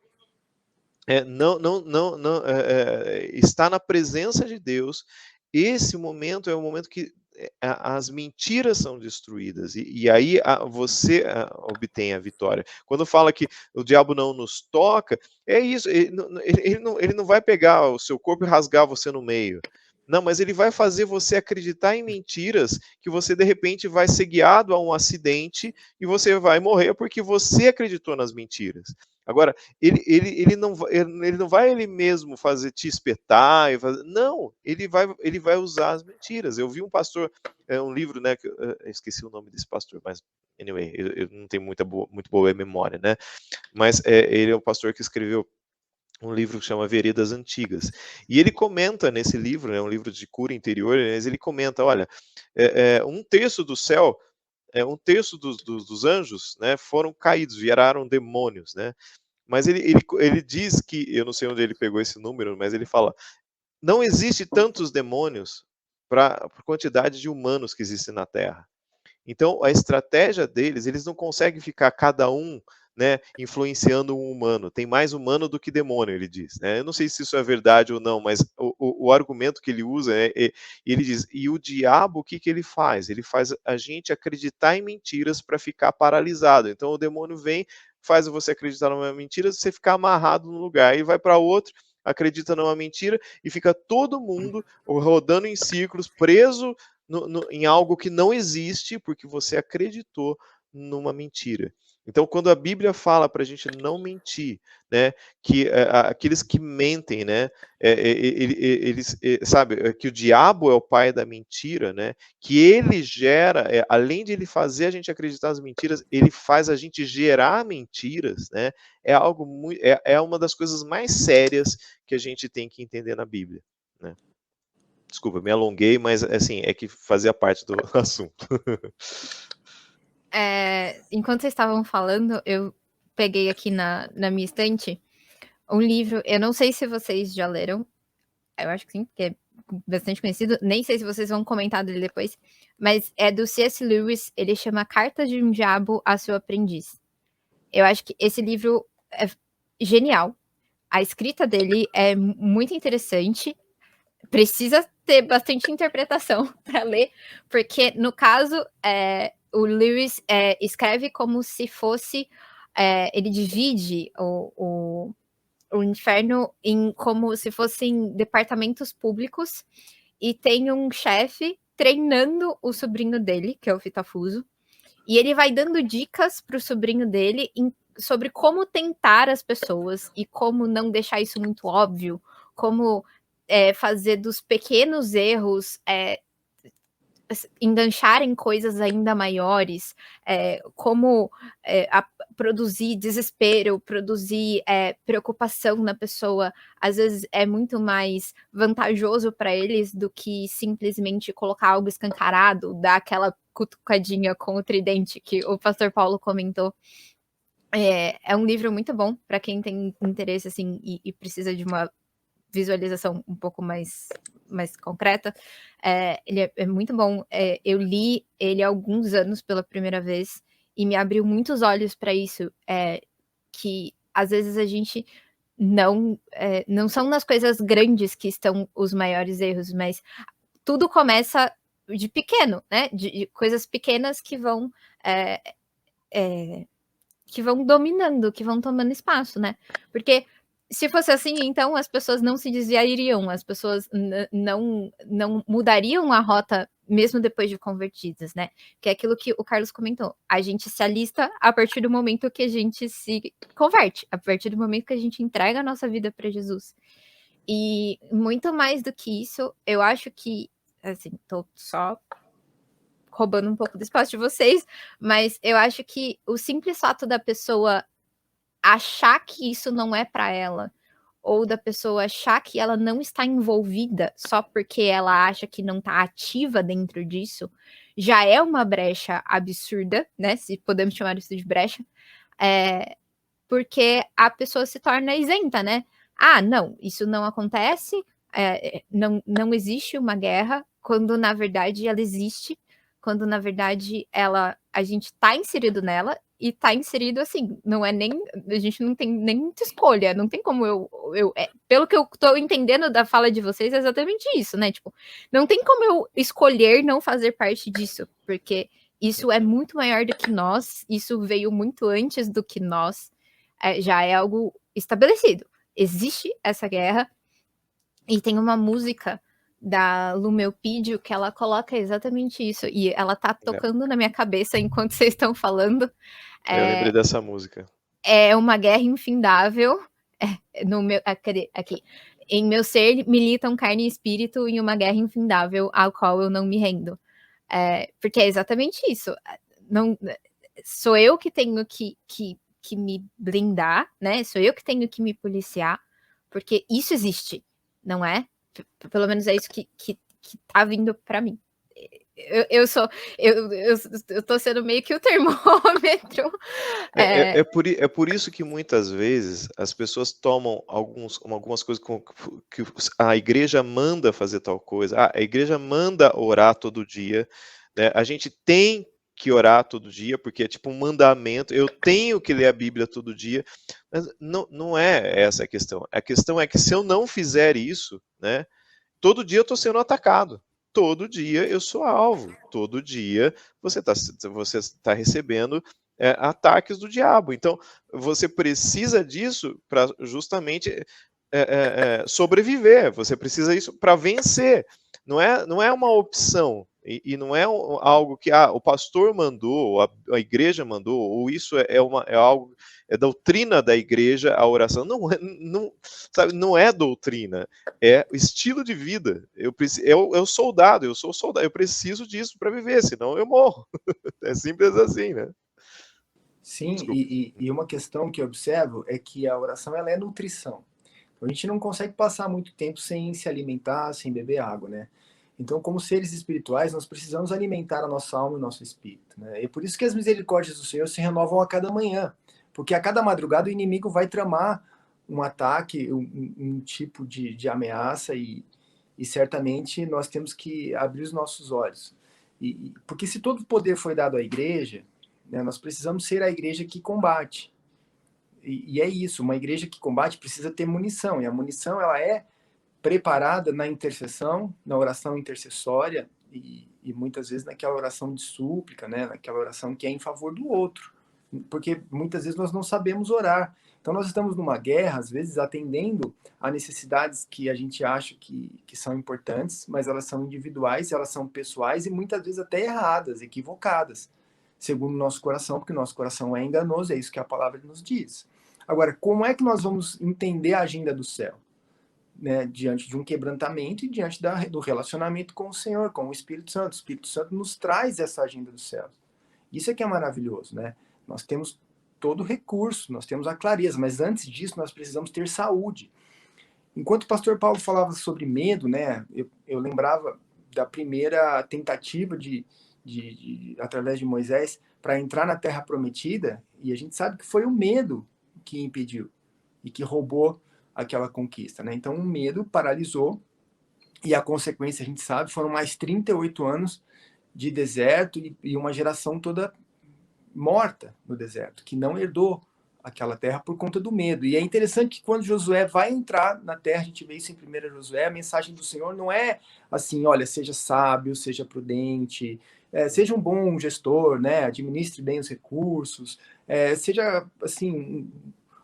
B: está na presença de Deus, esse momento é o momento que as mentiras são destruídas, e aí você obtém a vitória. Quando fala que o diabo não nos toca, é isso, ele não vai pegar o seu corpo e rasgar você no meio. Não, mas ele vai fazer você acreditar em mentiras, que você de repente vai ser guiado a um acidente e você vai morrer porque você acreditou nas mentiras. Agora, ele não vai ele mesmo fazer te espetar, não, ele vai usar as mentiras. Eu vi um pastor, um livro, né, que eu esqueci o nome desse pastor, mas anyway, eu não tenho muito boa memória, né? Mas ele é um pastor que escreveu um livro que chama Veredas Antigas. E ele comenta nesse livro, é um livro de cura interior, mas ele comenta, olha, um terço do céu, um terço dos anjos, né, foram caídos, viraram demônios, né? Mas ele diz que, eu não sei onde ele pegou esse número, mas ele fala, não existe tantos demônios para a quantidade de humanos que existem na Terra. Então, a estratégia deles, eles não conseguem ficar cada um, né, influenciando um humano. Tem mais humano do que demônio, ele diz, né? Eu não sei se isso é verdade ou não, mas o argumento que ele usa ele diz, e o diabo, o que ele faz? Ele faz a gente acreditar em mentiras para ficar paralisado. Então, o demônio vem, faz você acreditar numa mentira, você ficar amarrado no lugar, e vai para outro, acredita numa mentira, e fica todo mundo rodando em círculos, preso em algo que não existe, porque você acreditou numa mentira. Então, quando a Bíblia fala para a gente não mentir, né, que aqueles que mentem, né, eles, sabe, que o diabo é o pai da mentira, né, que ele gera, além de ele fazer a gente acreditar nas mentiras, ele faz a gente gerar mentiras, né, é algo muito, é uma das coisas mais sérias que a gente tem que entender na Bíblia, né. Desculpa, me alonguei, mas assim, é que fazia parte do assunto.
A: Enquanto vocês estavam falando, eu peguei aqui na minha estante um livro, eu não sei se vocês já leram, eu acho que sim, porque é bastante conhecido, nem sei se vocês vão comentar dele depois, mas é do C.S. Lewis, ele chama Cartas de um Diabo a Seu Aprendiz. Eu acho que esse livro é genial, a escrita dele é muito interessante, precisa ter bastante interpretação para ler, porque no caso, o Lewis escreve como se fosse, ele divide o inferno em como se fossem departamentos públicos, e tem um chefe treinando o sobrinho dele, que é o Fitafuso, e ele vai dando dicas para o sobrinho dele sobre como tentar as pessoas e como não deixar isso muito óbvio, como fazer dos pequenos erros engancharem coisas ainda maiores, como produzir desespero, produzir preocupação na pessoa, às vezes é muito mais vantajoso para eles do que simplesmente colocar algo escancarado, dar aquela cutucadinha com o tridente que o pastor Paulo comentou. É um livro muito bom para quem tem interesse, assim, e precisa de uma visualização um pouco mais concreta. Ele é muito bom. Eu li ele há alguns anos pela primeira vez e me abriu muitos olhos para isso, que às vezes a gente não são nas coisas grandes que estão os maiores erros, mas tudo começa de pequeno, né? De coisas pequenas que vão dominando, que vão tomando espaço, né? Porque se fosse assim, então as pessoas não se desviariam, as pessoas não mudariam a rota mesmo depois de convertidas, né? Que é aquilo que o Carlos comentou. A gente se alista a partir do momento que a gente se converte, a partir do momento que a gente entrega a nossa vida para Jesus. E muito mais do que isso, eu acho que, assim, tô só roubando um pouco do espaço de vocês, mas eu acho que o simples fato da pessoa achar que isso não é para ela, ou da pessoa achar que ela não está envolvida só porque ela acha que não está ativa dentro disso, já é uma brecha absurda, né? Se podemos chamar isso de brecha, porque a pessoa se torna isenta, né? Ah, não, isso não acontece, não existe uma guerra, quando na verdade ela existe, quando na verdade a gente está inserido nela, e tá inserido assim, não é nem, a gente não tem nem muita escolha, não tem como pelo que eu tô entendendo da fala de vocês, é exatamente isso, né? Tipo, não tem como eu escolher não fazer parte disso, porque isso é muito maior do que nós, isso veio muito antes do que nós, já é algo estabelecido. Existe essa guerra, e tem uma música da Lumelpídio que ela coloca exatamente isso, e ela tá tocando na minha cabeça enquanto vocês estão falando.
B: Eu lembrei dessa música.
A: É uma guerra infindável, no meu, aqui. Em meu ser militam carne e espírito em uma guerra infindável, ao qual eu não me rendo. Porque é exatamente isso. Não, sou eu que tenho que me blindar, né? Sou eu que tenho que me policiar, porque isso existe, não é? Pelo menos é isso que tá vindo para mim. Eu tô sendo meio que o termômetro.
B: É por isso que muitas vezes as pessoas tomam algumas coisas que a igreja manda fazer tal coisa. A igreja manda orar todo dia, né? A gente tem que orar todo dia, porque é tipo um mandamento, eu tenho que ler a Bíblia todo dia, mas não é essa a questão. A questão é que se eu não fizer isso, né, todo dia eu estou sendo atacado. Todo dia eu sou alvo. Todo dia você tá recebendo ataques do diabo. Então, você precisa disso para justamente sobreviver. Você precisa disso para vencer. Não é uma opção. E não é algo que o pastor mandou, a igreja mandou, ou isso é algo, é doutrina da igreja, a oração. Não é doutrina, é estilo de vida. Eu sou soldado, eu preciso disso para viver, senão eu morro. É simples assim, né?
C: Sim, e uma questão que eu observo é que a oração ela é nutrição. A gente não consegue passar muito tempo sem se alimentar, sem beber água, né? Então, como seres espirituais, nós precisamos alimentar a nossa alma e o nosso espírito, né? E por isso que as misericórdias do Senhor se renovam a cada manhã, porque a cada madrugada o inimigo vai tramar um ataque, um tipo de ameaça, e certamente nós temos que abrir os nossos olhos. Porque se todo o poder foi dado à igreja, né, nós precisamos ser a igreja que combate. E é isso, uma igreja que combate precisa ter munição, e a munição ela é preparada na intercessão, na oração intercessória, e muitas vezes naquela oração de súplica, né, naquela oração que é em favor do outro, porque muitas vezes nós não sabemos orar. Então nós estamos numa guerra, às vezes atendendo a necessidades que a gente acha que são importantes, mas elas são individuais, elas são pessoais e muitas vezes até erradas, equivocadas, segundo o nosso coração, porque o nosso coração é enganoso, é isso que a palavra nos diz. Agora, como é que nós vamos entender a agenda do céu? Né, diante de um quebrantamento e diante do relacionamento com o Senhor, com o Espírito Santo. O Espírito Santo nos traz essa agenda do céu. Isso é que é maravilhoso, né? Nós temos todo o recurso, nós temos a clareza, mas antes disso nós precisamos ter saúde. Enquanto o pastor Paulo falava sobre medo, né, eu lembrava da primeira tentativa de através de Moisés, para entrar na Terra Prometida, e a gente sabe que foi o medo que impediu e que roubou aquela conquista, né? Então, o medo paralisou, e a consequência, a gente sabe, foram mais 38 anos de deserto e uma geração toda morta no deserto, que não herdou aquela terra por conta do medo. E é interessante que quando Josué vai entrar na terra, a gente vê isso em 1 Josué, a mensagem do Senhor não é assim, olha, seja sábio, seja prudente, seja um bom gestor, né? Administre bem os recursos, seja, assim,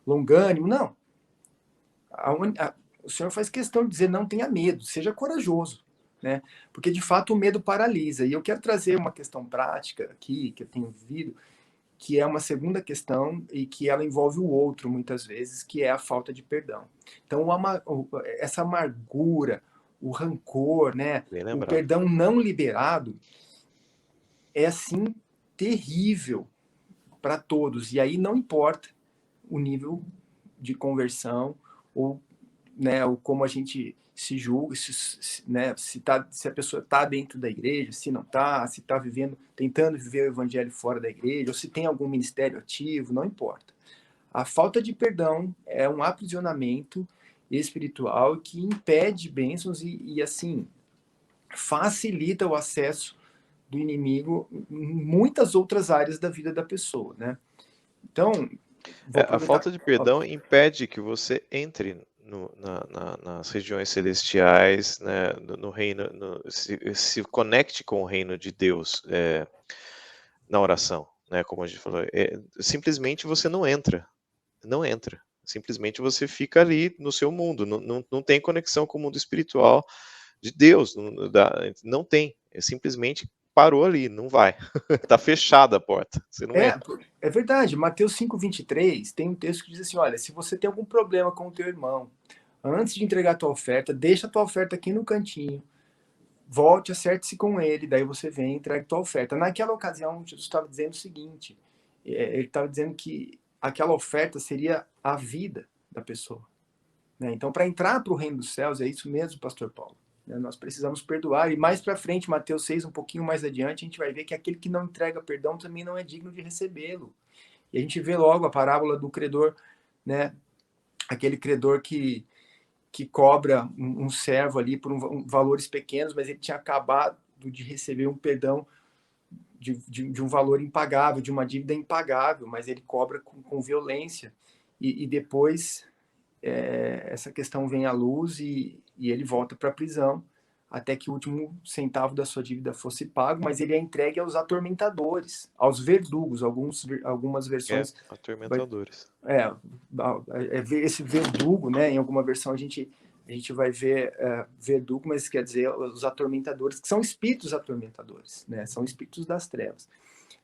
C: longânimo. Não. O Senhor faz questão de dizer, não tenha medo, seja corajoso, né? Porque, de fato, o medo paralisa. E eu quero trazer uma questão prática aqui, que eu tenho vivido, que é uma segunda questão e que ela envolve o outro, muitas vezes, que é a falta de perdão. Então, essa amargura, o rancor, né? O perdão não liberado é, assim, terrível para todos. E aí não importa o nível de conversão ou, né, ou como a gente se julga, né, se a pessoa está dentro da igreja, se não está, se está tentando viver o evangelho fora da igreja, ou se tem algum ministério ativo, não importa. A falta de perdão é um aprisionamento espiritual que impede bênçãos e assim, facilita o acesso do inimigo em muitas outras áreas da vida da pessoa, né? Então,
B: a falta de perdão impede que você entre nas regiões celestiais, né, no reino, se conecte com o reino de Deus na oração, né, como a gente falou. Simplesmente você não entra. Simplesmente você fica ali no seu mundo, não tem conexão com o mundo espiritual de Deus, não tem. Simplesmente parou ali, não vai. Está fechada a porta, você não entra.
C: É verdade, Mateus 5:23 tem um texto que diz assim, olha, se você tem algum problema com o teu irmão, antes de entregar a tua oferta, deixa a tua oferta aqui no cantinho, volte, acerte-se com ele, daí você vem e entrega a tua oferta. Naquela ocasião, Jesus estava dizendo o seguinte, ele estava dizendo que aquela oferta seria a vida da pessoa, né? Então, para entrar para o reino dos céus, é isso mesmo, pastor Paulo, né? Nós precisamos perdoar, e mais para frente, Mateus 6, um pouquinho mais adiante, a gente vai ver que aquele que não entrega perdão também não é digno de recebê-lo. E a gente vê logo a parábola do credor, né? Aquele credor que cobra um servo ali por valores pequenos, mas ele tinha acabado de receber um perdão de um valor impagável, de uma dívida impagável, mas ele cobra com violência. E depois essa questão vem à luz e ele volta para a prisão, até que o último centavo da sua dívida fosse pago, mas ele é entregue aos atormentadores, aos verdugos, algumas versões...
B: atormentadores.
C: Esse verdugo, né, em alguma versão a gente vai ver verdugo, mas quer dizer os atormentadores, que são espíritos atormentadores, né, são espíritos das trevas.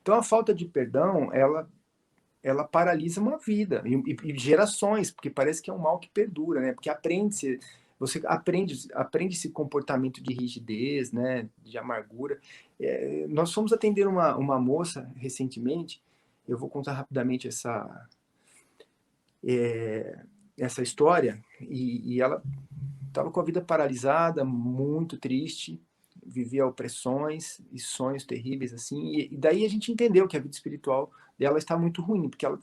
C: Então a falta de perdão, ela paralisa uma vida e gerações, porque parece que é um mal que perdura, né, porque você aprende esse comportamento de rigidez, né, de amargura. Nós fomos atender uma moça recentemente, eu vou contar rapidamente essa história, e ela estava com a vida paralisada, muito triste, vivia opressões e sonhos terríveis, assim, e daí a gente entendeu que a vida espiritual dela está muito ruim, porque ela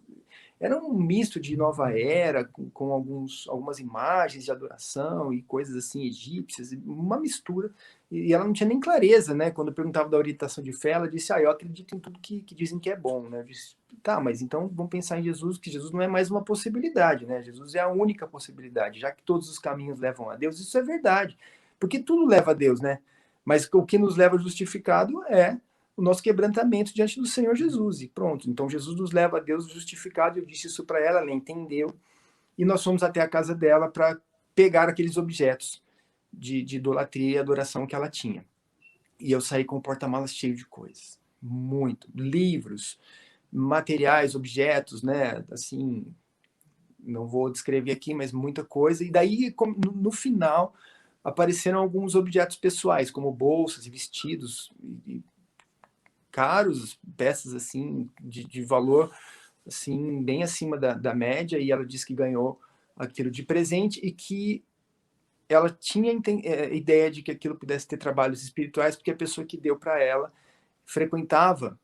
C: era um misto de nova era, com algumas imagens de adoração e coisas assim egípcias, uma mistura, e ela não tinha nem clareza, né? Quando eu perguntava da orientação de fé, ela disse, eu acredito em tudo que dizem que é bom, né? Eu disse, tá, mas então vamos pensar em Jesus, que Jesus não é mais uma possibilidade, né? Jesus é a única possibilidade, já que todos os caminhos levam a Deus, isso é verdade, porque tudo leva a Deus, né? Mas o que nos leva justificado é o nosso quebrantamento diante do Senhor Jesus, e pronto. Então Jesus nos leva a Deus justificado, eu disse isso para ela, ela entendeu, e nós fomos até a casa dela para pegar aqueles objetos de idolatria e adoração que ela tinha. E eu saí com o porta-malas cheio de coisas, muito, livros, materiais, objetos, né, assim, não vou descrever aqui, mas muita coisa, e daí no final apareceram alguns objetos pessoais, como bolsas e vestidos, e caros, peças assim de valor assim bem acima da média, e ela disse que ganhou aquilo de presente e que ela tinha ideia de que aquilo pudesse ter trabalhos espirituais, porque a pessoa que deu para ela frequentava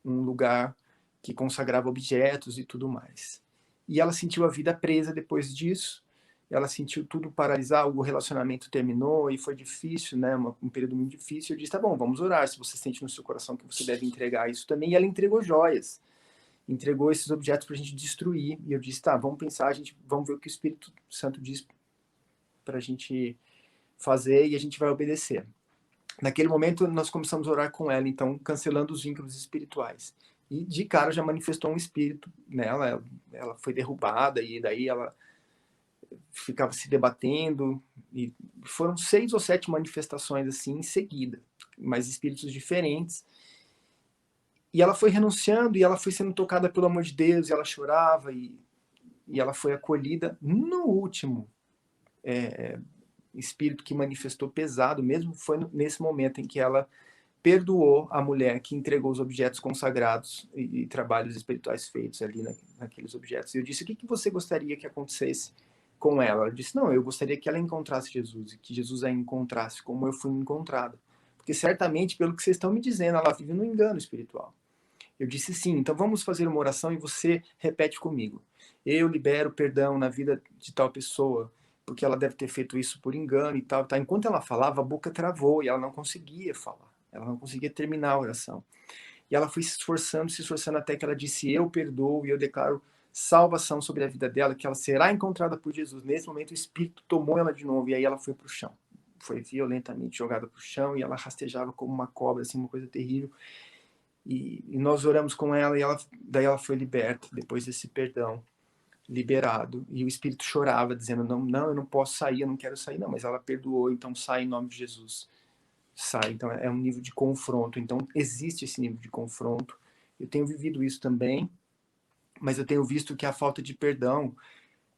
C: um lugar que consagrava objetos e tudo mais. E ela sentiu a vida presa depois disso, ela sentiu tudo paralisar, o relacionamento terminou e foi difícil, né, um período muito difícil. Eu disse, tá bom, vamos orar, se você sente no seu coração que você deve entregar isso também. E ela entregou joias, entregou esses objetos para a gente destruir. E eu disse, tá, vamos pensar, vamos ver o que o Espírito Santo diz para a gente fazer e a gente vai obedecer. Naquele momento, nós começamos a orar com ela, então, cancelando os vínculos espirituais. E, de cara, já manifestou um espírito nela, ela foi derrubada, e daí ela ficava se debatendo, e foram 6 ou 7 manifestações, assim, em seguida, mas espíritos diferentes. E ela foi renunciando, e ela foi sendo tocada pelo amor de Deus, e ela chorava, e ela foi acolhida. No último espírito que manifestou pesado mesmo, foi nesse momento em que ela perdoou a mulher que entregou os objetos consagrados e trabalhos espirituais feitos ali naqueles objetos. E eu disse, o que você gostaria que acontecesse com ela? Ela disse, não, eu gostaria que ela encontrasse Jesus, e que Jesus a encontrasse como eu fui encontrada. Porque certamente, pelo que vocês estão me dizendo, ela vive no engano espiritual. Eu disse, sim, então vamos fazer uma oração e você repete comigo. Eu libero perdão na vida de tal pessoa, porque ela deve ter feito isso por engano e tal. Enquanto ela falava, a boca travou e ela não conseguia falar. Ela não conseguia terminar a oração. E ela foi se esforçando até que ela disse, eu perdoo e eu declaro salvação sobre a vida dela, que ela será encontrada por Jesus. Nesse momento o Espírito tomou ela de novo e aí ela foi para o chão. Foi violentamente jogada para o chão e ela rastejava como uma cobra, assim, uma coisa terrível. E nós oramos com ela e daí ela foi liberta, depois desse perdão, liberado. E o Espírito chorava, dizendo, não, eu não posso sair, eu não quero sair, não. Mas ela perdoou, então sai em nome de Jesus. Sai. Então é um nível de confronto. Então existe esse nível de confronto. Eu tenho vivido isso também, mas eu tenho visto que a falta de perdão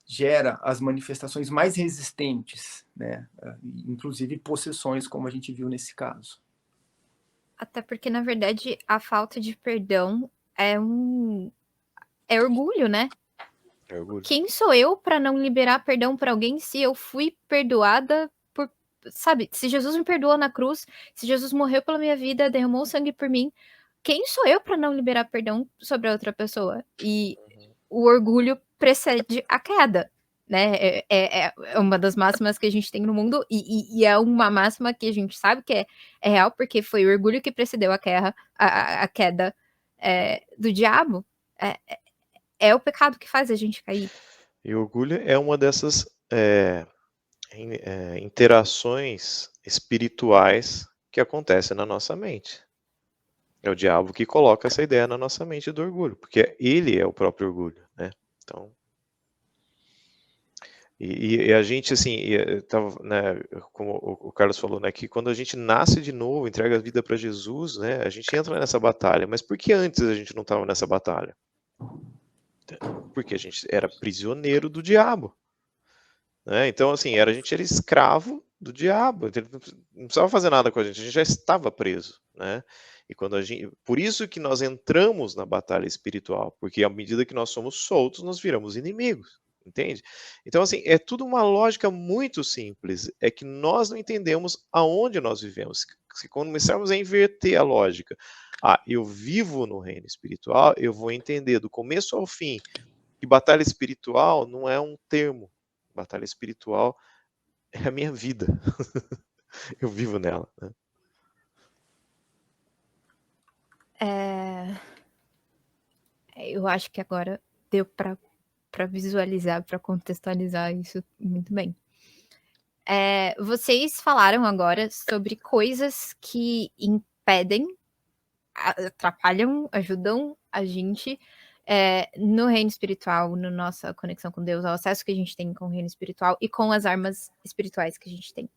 C: gera as manifestações mais resistentes, né? Inclusive possessões, como a gente viu nesse caso.
A: Até porque, na verdade, a falta de perdão é orgulho, né?
B: É orgulho.
A: Quem sou eu para não liberar perdão para alguém se eu fui perdoada por, sabe? Se Jesus me perdoou na cruz, se Jesus morreu pela minha vida, derramou sangue por mim, quem sou eu para não liberar perdão sobre a outra pessoa? E o orgulho precede a queda, né? É uma das máximas que a gente tem no mundo e é uma máxima que a gente sabe que é real, porque foi o orgulho que precedeu a queda do diabo. É o pecado que faz a gente cair.
B: E o orgulho é uma dessas interações espirituais que acontecem na nossa mente. É o diabo que coloca essa ideia na nossa mente do orgulho, porque ele é o próprio orgulho, né? Então, e a gente, assim, né, como o Carlos falou, né, que quando a gente nasce de novo, entrega a vida para Jesus, né, a gente entra nessa batalha. Mas por que antes a gente não estava nessa batalha? Porque a gente era prisioneiro do diabo. Né? Então, assim, a gente era escravo do diabo. Ele não precisava fazer nada com a gente já estava preso. Né? E por isso que nós entramos na batalha espiritual, porque à medida que nós somos soltos, nós viramos inimigos. Entende? Então, assim, é tudo uma lógica muito simples. É que nós não entendemos aonde nós vivemos. Se começarmos a inverter a lógica, eu vivo no reino espiritual, eu vou entender do começo ao fim que batalha espiritual não é um termo. Batalha espiritual é a minha vida. Eu vivo nela. Né?
A: Eu acho que agora deu para visualizar, para contextualizar isso muito bem. Vocês falaram agora sobre coisas que impedem, atrapalham, ajudam a gente no reino espiritual, na nossa conexão com Deus, ao acesso que a gente tem com o reino espiritual e com as armas espirituais que a gente tem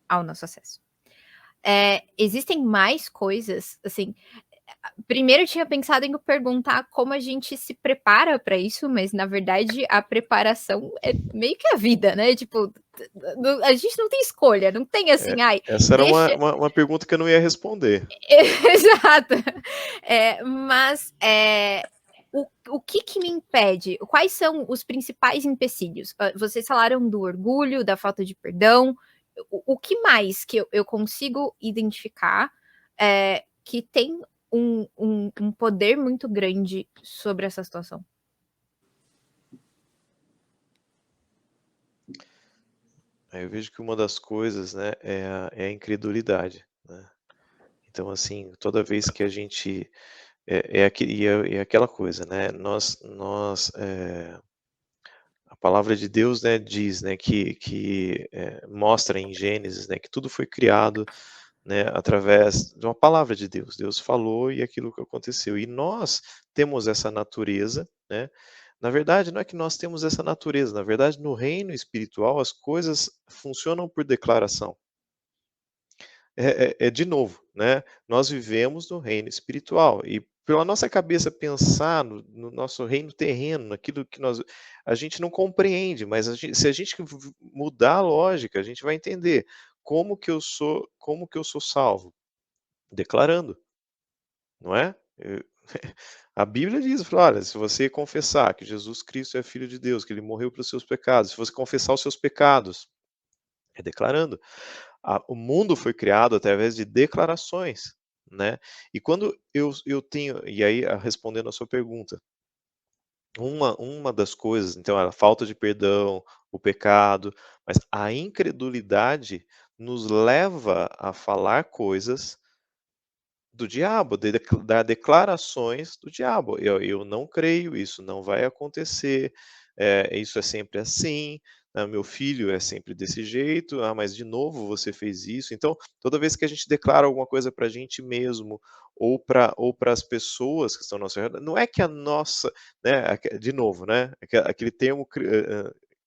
A: ao nosso acesso. Existem mais coisas, assim. Primeiro eu tinha pensado em perguntar como a gente se prepara para isso, mas na verdade a preparação é meio que a vida, né? Tipo, a gente não tem escolha, não tem assim,
B: Essa era uma pergunta que eu não ia responder.
A: Exato. Mas o que me impede? Quais são os principais empecilhos? Vocês falaram do orgulho, da falta de perdão. O que mais que eu consigo identificar que tem um poder muito grande sobre essa situação?
B: Eu vejo que uma das coisas, né, é a incredulidade, né. Então, assim, toda vez que a gente é aquela coisa, né, a palavra de Deus, né, diz, né, mostra em Gênesis, né, que tudo foi criado, né, através de uma palavra de Deus. Deus falou e aquilo que aconteceu. E nós temos essa natureza, né. Na verdade, não é que nós temos essa natureza, na verdade, no reino espiritual, as coisas funcionam por declaração. É de novo, né, nós vivemos no reino espiritual e pela nossa cabeça pensar no nosso reino terreno, naquilo que a gente não compreende, mas se a gente mudar a lógica, a gente vai entender como que eu sou salvo? Declarando, não é? A Bíblia diz, fala: "Olha, se você confessar que Jesus Cristo é filho de Deus, que ele morreu pelos seus pecados, se você confessar os seus pecados", é declarando. O mundo foi criado através de declarações, né. E quando eu tenho e aí, respondendo a sua pergunta, uma das coisas, então, a falta de perdão, o pecado, mas a incredulidade nos leva a falar coisas do diabo, dar declarações do diabo. Eu não creio, isso não vai acontecer, isso é sempre assim, meu filho é sempre desse jeito, mas de novo você fez isso. Então, toda vez que a gente declara alguma coisa para a gente mesmo, ou para as pessoas que estão ao nosso redor, não é que a nossa, né, de novo, né, aquele termo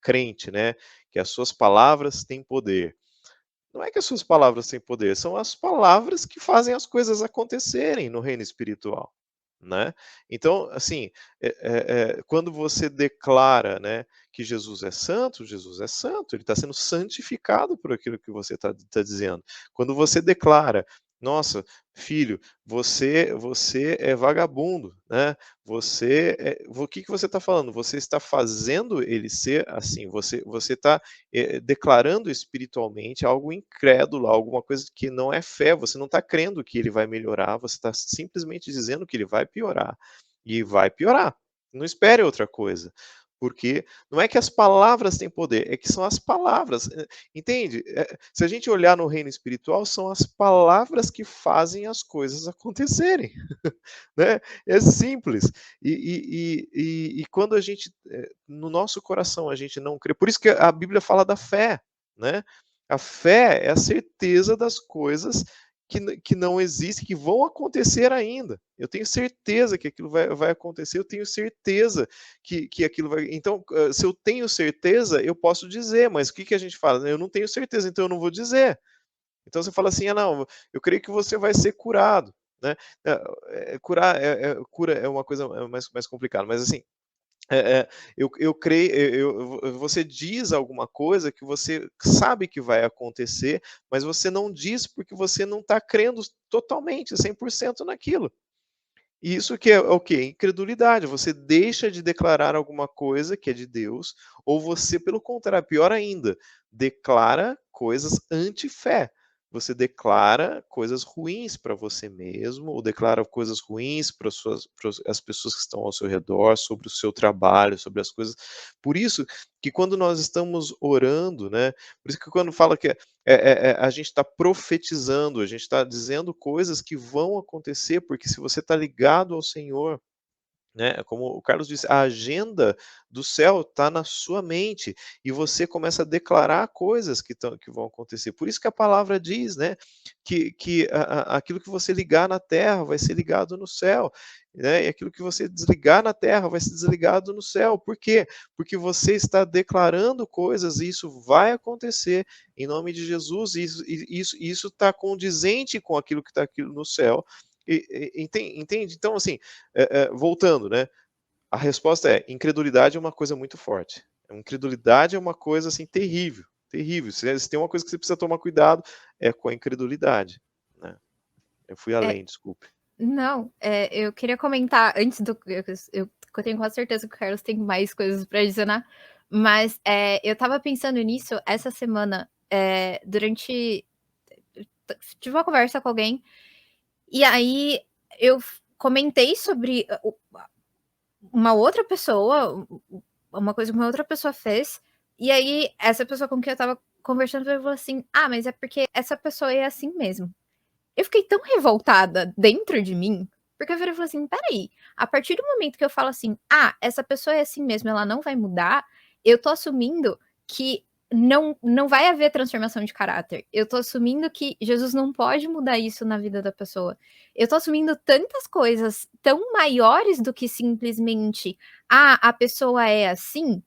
B: crente, né, que as suas palavras têm poder. Não é que as suas palavras têm poder, são as palavras que fazem as coisas acontecerem no reino espiritual, né. Então, assim, quando você declara, né, que Jesus é santo, ele está sendo santificado por aquilo que você está dizendo. Quando você declara: "Nossa, filho, você é vagabundo, né, o que que você está falando? Você está fazendo ele ser assim, você está declarando espiritualmente algo incrédulo, alguma coisa que não é fé, você não está crendo que ele vai melhorar, você está simplesmente dizendo que ele vai piorar, e vai piorar. Não espere outra coisa, porque não é que as palavras têm poder, é que são as palavras, entende? Se a gente olhar no reino espiritual, são as palavras que fazem as coisas acontecerem, né? É simples. E quando a gente, no nosso coração, a gente não crê, por isso que a Bíblia fala da fé, né? A fé é a certeza das coisas que não existem, que vão acontecer ainda. Eu tenho certeza que aquilo vai acontecer, eu tenho certeza que aquilo vai. Então, se eu tenho certeza, eu posso dizer, mas o que, que a gente fala? Eu não tenho certeza, então eu não vou dizer. Então você fala assim: "Ah, não, eu creio que você vai ser curado", né. Cura é uma coisa mais complicada, mas assim, eu creio você diz alguma coisa que você sabe que vai acontecer, mas você não diz porque você não está crendo totalmente, 100% naquilo. E isso que é o quê? Incredulidade, você deixa de declarar alguma coisa que é de Deus, ou você, pelo contrário, pior ainda, declara coisas anti-fé. Você declara coisas ruins para você mesmo, ou declara coisas ruins para as pessoas que estão ao seu redor, sobre o seu trabalho, sobre as coisas. Por isso que quando nós estamos orando, né? Por isso que quando fala que a gente está profetizando, a gente está dizendo coisas que vão acontecer, porque se você está ligado ao Senhor, né, como o Carlos disse, a agenda do céu está na sua mente e você começa a declarar coisas que vão acontecer. Por isso que a palavra diz, né, que aquilo que você ligar na terra vai ser ligado no céu, né, e aquilo que você desligar na terra vai ser desligado no céu. Por quê? Porque você está declarando coisas e isso vai acontecer em nome de Jesus. E isso está condizente com aquilo que está aqui no céu. Entende? Então, assim, voltando, né? A resposta é: incredulidade é uma coisa muito forte. Incredulidade é uma coisa assim terrível, terrível. Se tem uma coisa que você precisa tomar cuidado é com a incredulidade, né? Eu fui
A: É,
B: além, desculpe.
A: não, eu queria comentar antes do eu tenho quase certeza que o Carlos tem mais coisas para adicionar, mas, eu estava pensando nisso essa semana, durante tive uma conversa com alguém E aí eu comentei sobre uma outra pessoa, uma coisa que uma outra pessoa fez, e aí essa pessoa com quem eu tava conversando falou assim: ah, mas é porque essa pessoa é assim mesmo. Eu fiquei tão revoltada dentro de mim, porque eu falei assim: peraí, a partir do momento que eu falo assim, ah, essa pessoa é assim mesmo, ela não vai mudar, eu tô assumindo que não vai haver transformação de caráter. Eu tô assumindo que Jesus não pode mudar isso na vida da pessoa. Eu tô assumindo tantas coisas tão maiores do que simplesmente, ah, a pessoa é assim.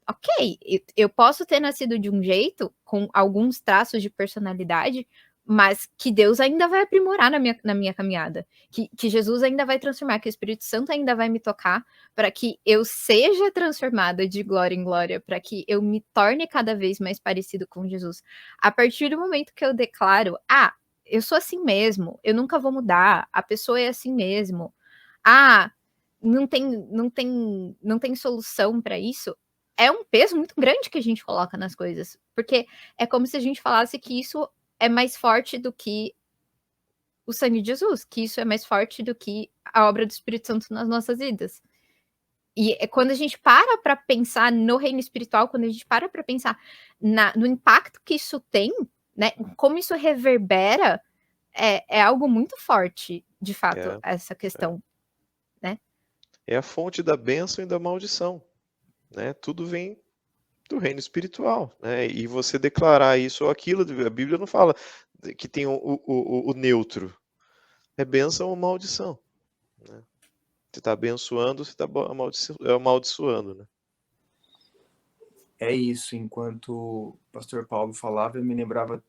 A: Ok, eu posso ter nascido de um jeito, com alguns traços de personalidade, mas que Deus ainda vai aprimorar na minha caminhada. Que Jesus ainda vai transformar, que o Espírito Santo ainda vai me tocar, para que eu seja transformada de glória em glória, para que eu me torne cada vez mais parecido com Jesus. A partir do momento que eu declaro, ah, eu sou assim mesmo, eu nunca vou mudar, a pessoa é assim mesmo, ah, não tem solução para isso, é um peso muito grande que a gente coloca nas coisas, porque é como se a gente falasse que isso é mais forte do que o sangue de Jesus, que isso é mais forte do que a obra do Espírito Santo nas nossas vidas. E é quando a gente para pensar no reino espiritual, quando a gente para pensar no impacto que isso tem, né, como isso reverbera, é algo muito forte, de fato, essa questão, né?
B: É a fonte da bênção e da maldição, né? Tudo vem do reino espiritual, né? E você declarar isso ou aquilo, a Bíblia não fala que tem o neutro. É bênção ou maldição, né? Você está abençoando, você está amaldiçoando, né?
C: É isso. Enquanto o pastor Paulo falava, eu me lembrava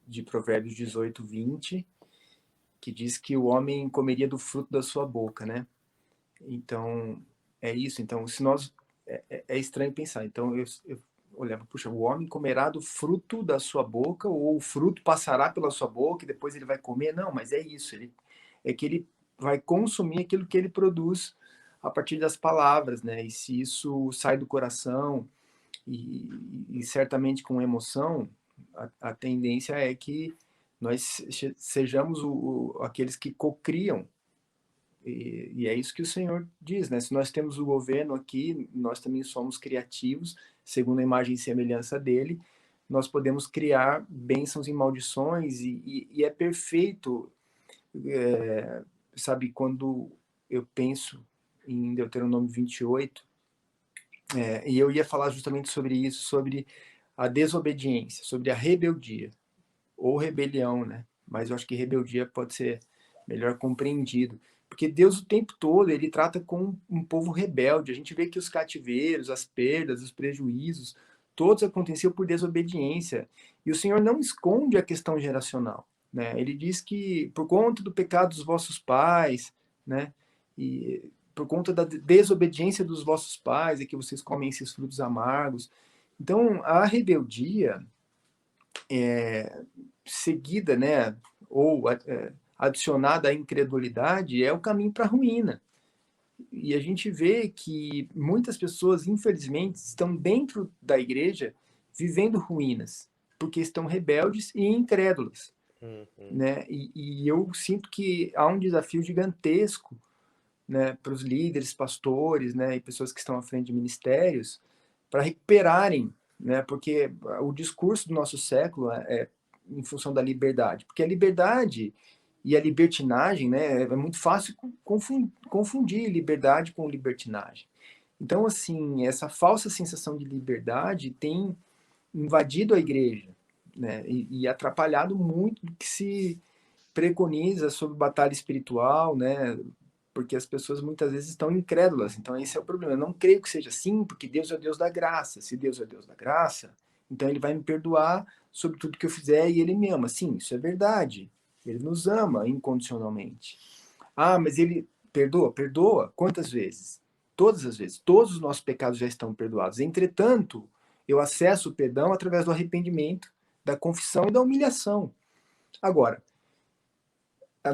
C: de Provérbios 18, 20, que diz que o homem comeria do fruto da sua boca, né? Então, é isso. Então, se nós... É estranho pensar. Então, eu olhava, puxa, o homem comerá do fruto da sua boca, ou o fruto passará pela sua boca e depois ele vai comer. Não, mas é isso. É que ele vai consumir aquilo que ele produz a partir das palavras, né? E se isso sai do coração e certamente com emoção, a tendência é que nós sejamos aqueles que cocriam. E é isso que o Senhor diz, né? Se nós temos o governo aqui, nós também somos criativos, segundo a imagem e semelhança dele, nós podemos criar bênçãos e maldições, e é perfeito, sabe, quando eu penso em Deuteronômio 28, e eu ia falar justamente sobre isso, sobre a desobediência, sobre a rebeldia, ou rebelião, né? Mas eu acho que rebeldia pode ser melhor compreendido. Porque Deus o tempo todo, ele trata com um povo rebelde. A gente vê que os cativeiros, as perdas, os prejuízos, todos aconteciam por desobediência. E o Senhor não esconde a questão geracional, né? Ele diz que por conta do pecado dos vossos pais, né? E por conta da desobediência dos vossos pais é que vocês comem esses frutos amargos. Então, a rebeldia seguida, né, ou adicionada à incredulidade, é o caminho para a ruína. E a gente vê que muitas pessoas, infelizmente, estão dentro da igreja vivendo ruínas, porque estão rebeldes e incrédulas. Né? E eu sinto que há um desafio gigantesco, né, para os líderes, pastores, né, e pessoas que estão à frente de ministérios, para recuperarem, né, porque o discurso do nosso século é em função da liberdade, porque a liberdade e a libertinagem, né, é muito fácil confundir liberdade com libertinagem. Então, assim, essa falsa sensação de liberdade tem invadido a igreja, né, e atrapalhado muito do que se preconiza sobre batalha espiritual, né, porque as pessoas muitas vezes estão incrédulas. Então, esse é o problema. Eu não creio que seja assim, porque Deus é o Deus da graça. Se Deus é o Deus da graça, então Ele vai me perdoar sobre tudo que eu fizer e Ele me ama. Sim, isso é verdade. Ele nos ama incondicionalmente. Ah, mas Ele perdoa? Perdoa. Quantas vezes? Todas as vezes. Todos os nossos pecados já estão perdoados. Entretanto, eu acesso o perdão através do arrependimento, da confissão e da humilhação. Agora,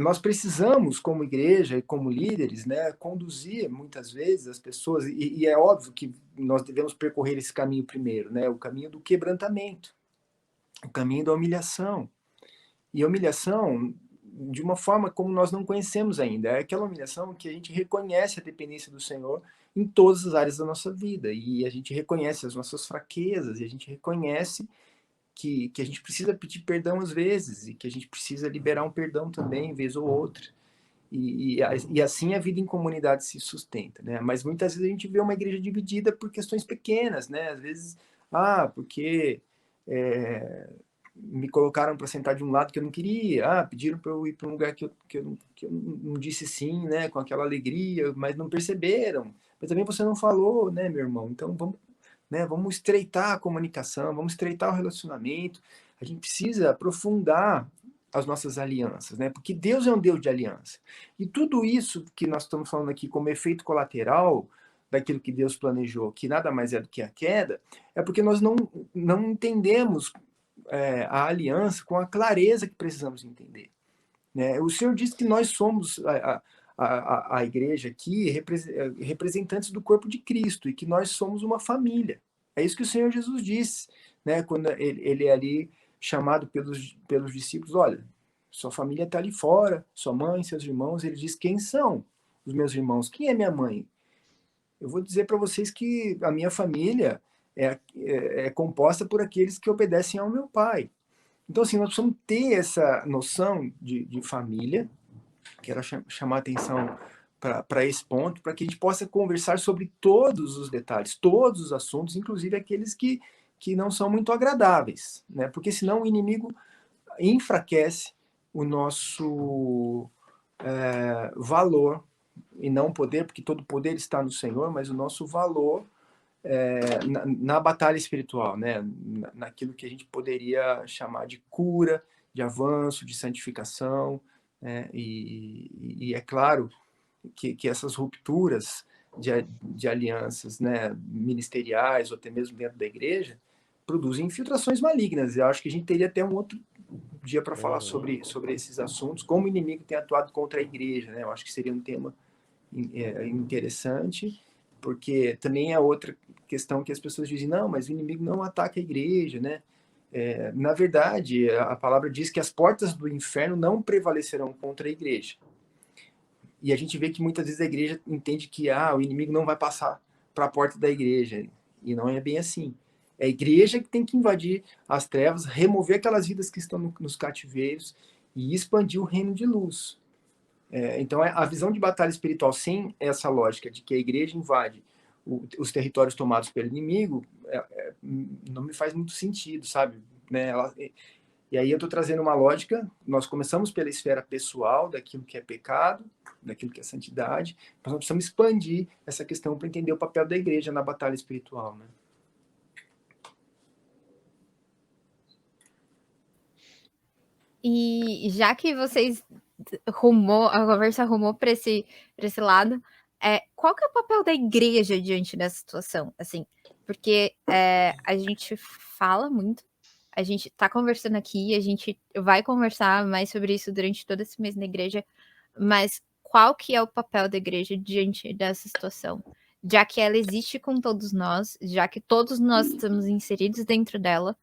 C: nós precisamos, como igreja e como líderes, né, conduzir muitas vezes as pessoas, e é óbvio que nós devemos percorrer esse caminho primeiro, né, o caminho do quebrantamento, o caminho da humilhação. E a humilhação de uma forma como nós não conhecemos ainda. É aquela humilhação que a gente reconhece a dependência do Senhor em todas as áreas da nossa vida, e a gente reconhece as nossas fraquezas, e a gente reconhece que a gente precisa pedir perdão às vezes, e que a gente precisa liberar um perdão também, vez ou outra. E assim a vida em comunidade se sustenta, né? Mas muitas vezes a gente vê uma igreja dividida por questões pequenas, né? Às vezes, porque me colocaram para sentar de um lado que eu não queria, pediram para eu ir para um lugar que eu não disse sim, né? Com aquela alegria, mas não perceberam. Mas também você não falou, né, meu irmão? Então vamos estreitar a comunicação, vamos estreitar o relacionamento. A gente precisa aprofundar as nossas alianças, né? Porque Deus é um Deus de aliança. E tudo isso que nós estamos falando aqui como efeito colateral daquilo que Deus planejou, que nada mais é do que a queda, é porque nós não entendemos a aliança com a clareza que precisamos entender, né? O Senhor disse que nós somos a igreja aqui, representantes do corpo de Cristo, e que nós somos uma família. É isso que o Senhor Jesus disse, né? Quando ele é ali chamado pelos discípulos: olha, sua família está ali fora, sua mãe, seus irmãos. Ele diz: quem são os meus irmãos? Quem é minha mãe? Eu vou dizer para vocês que a minha família é composta por aqueles que obedecem ao meu pai. Então, assim, nós precisamos ter essa noção de família. Quero chamar a atenção para esse ponto, para que a gente possa conversar sobre todos os detalhes, todos os assuntos, inclusive aqueles que não são muito agradáveis, né? Porque senão o inimigo enfraquece o nosso valor, e não poder, porque todo poder está no Senhor, mas o nosso valor na batalha espiritual, né? Naquilo que a gente poderia chamar de cura, de avanço, de santificação, né? E é claro que essas rupturas de alianças, né, ministeriais ou até mesmo dentro da igreja produzem infiltrações malignas. Eu acho que a gente teria até um outro dia para falar sobre esses assuntos, como o inimigo tem atuado contra a igreja, né? Eu acho que seria um tema interessante, porque também é outra questão que as pessoas dizem: não, mas o inimigo não ataca a igreja, né? Na verdade, a palavra diz que as portas do inferno não prevalecerão contra a igreja. E a gente vê que muitas vezes a igreja entende que o inimigo não vai passar para a porta da igreja, e não é bem assim. É a igreja que tem que invadir as trevas, remover aquelas vidas que estão nos cativeiros e expandir o reino de luz. Então, a visão de batalha espiritual sem essa lógica de que a igreja invade os territórios tomados pelo inimigo não me faz muito sentido, sabe? Né? E aí eu estou trazendo uma lógica. Nós começamos pela esfera pessoal, daquilo que é pecado, daquilo que é santidade, mas nós precisamos expandir essa questão para entender o papel da igreja na batalha espiritual, né?
A: E já que vocês a conversa rumou para esse lado, qual que é o papel da igreja diante dessa situação? Assim, porque a gente fala muito, a gente está conversando aqui, a gente vai conversar mais sobre isso durante todo esse mês na igreja, mas qual que é o papel da igreja diante dessa situação? Já que ela existe com todos nós, já que todos nós estamos inseridos dentro dela,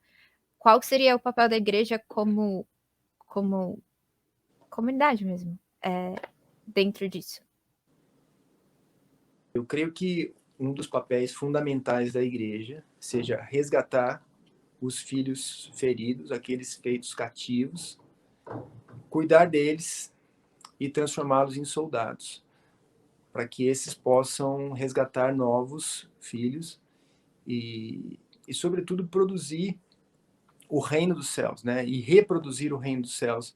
A: qual que seria o papel da igreja como comunidade mesmo, dentro disso?
C: Eu creio que um dos papéis fundamentais da igreja seja resgatar os filhos feridos, aqueles feitos cativos, cuidar deles e transformá-los em soldados, para que esses possam resgatar novos filhos e sobretudo, produzir o reino dos céus, né? E reproduzir o reino dos céus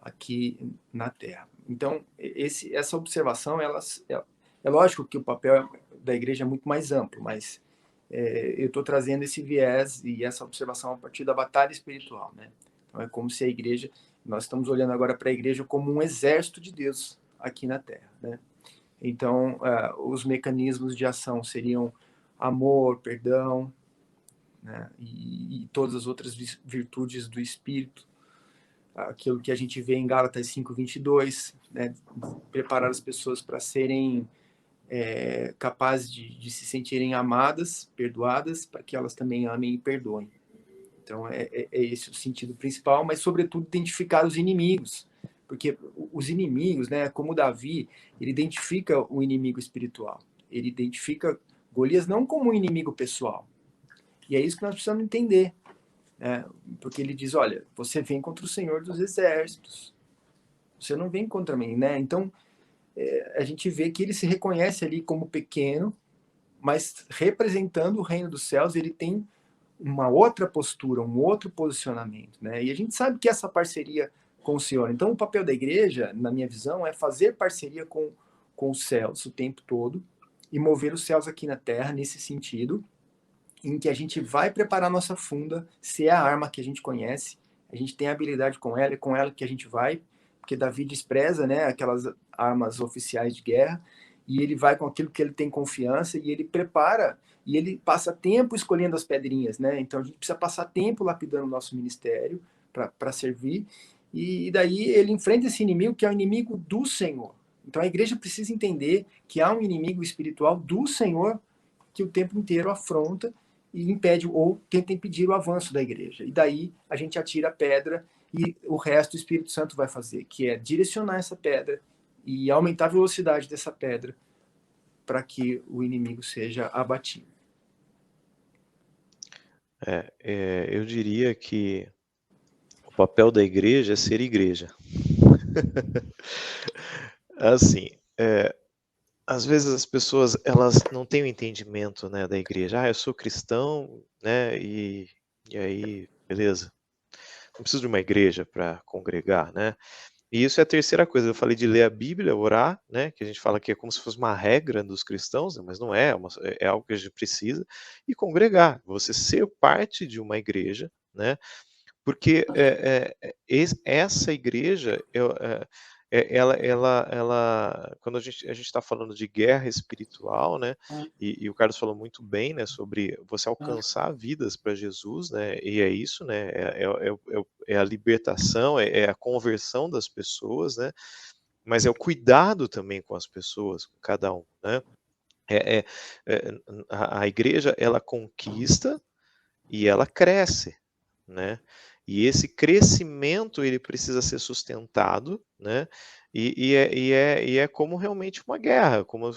C: aqui na Terra. Então, essa observação, é lógico que o papel da igreja é muito mais amplo, mas eu estou trazendo esse viés e essa observação a partir da batalha espiritual, né? Então, é como se a igreja, nós estamos olhando agora para a igreja como um exército de Deus aqui na Terra, né? Então, os mecanismos de ação seriam amor, perdão, né? E todas as outras virtudes do Espírito, aquilo que a gente vê em Gálatas 5:22, né? Preparar as pessoas para serem capazes de se sentirem amadas, perdoadas, para que elas também amem e perdoem. Então, é esse o sentido principal, mas, sobretudo, identificar os inimigos, Porque os inimigos, né, como Davi, ele identifica o inimigo espiritual. Ele identifica Golias não como um inimigo pessoal. E é isso que nós precisamos entender. Né? Porque ele diz, olha, você vem contra o Senhor dos Exércitos. Você não vem contra mim, né? Então, a gente vê que ele se reconhece ali como pequeno, mas representando o reino dos céus, ele tem uma outra postura, um outro posicionamento, né? E a gente sabe que essa parceria com o Senhor. Então, o papel da igreja, na minha visão, é fazer parceria com os céus o tempo todo e mover os céus aqui na terra nesse sentido, em que a gente vai preparar nossa funda, se é a arma que a gente conhece, a gente tem habilidade com ela, é com ela que a gente vai, porque Davi despreza, né, aquelas armas oficiais de guerra, e ele vai com aquilo que ele tem confiança, e ele prepara, e ele passa tempo escolhendo as pedrinhas, né? Então a gente precisa passar tempo lapidando o nosso ministério para servir, e daí ele enfrenta esse inimigo que é o inimigo do Senhor. Então a igreja precisa entender que há um inimigo espiritual do Senhor que o tempo inteiro afronta e impede ou tenta impedir o avanço da igreja. E daí a gente atira a pedra e o resto o Espírito Santo vai fazer, que é direcionar essa pedra e aumentar a velocidade dessa pedra para que o inimigo seja abatido.
B: Eu diria que o papel da igreja é ser igreja. Assim, às vezes as pessoas elas não têm o entendimento, né, da igreja. Eu sou cristão, né, e aí, beleza. Não preciso de uma igreja para congregar, né? E isso é a terceira coisa. Eu falei de ler a Bíblia, orar, né? Que a gente fala que é como se fosse uma regra dos cristãos, né, mas não é, é algo que a gente precisa. E congregar, você ser parte de uma igreja, né? Porque essa igreja, quando a gente está falando de guerra espiritual, né? E o Carlos falou muito bem, né? Sobre você alcançar vidas para Jesus, né? E é isso, né? É a libertação, é a conversão das pessoas, né? Mas é o cuidado também com as pessoas, com cada um, né? A igreja, ela conquista e ela cresce, né? E esse crescimento ele precisa ser sustentado, né? E é como realmente uma guerra, como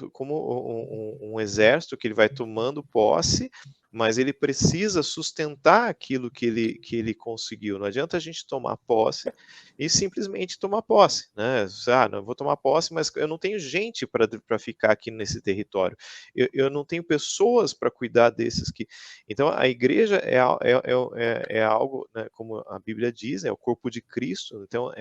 B: um exército que ele vai tomando posse, mas ele precisa sustentar aquilo que ele conseguiu. Não adianta a gente tomar posse e simplesmente tomar posse, né? Não, eu vou tomar posse, mas eu não tenho gente para ficar aqui nesse território. Eu não tenho pessoas para cuidar desses que. Então, a igreja é algo, né, como a Bíblia diz, é o corpo de Cristo. Então,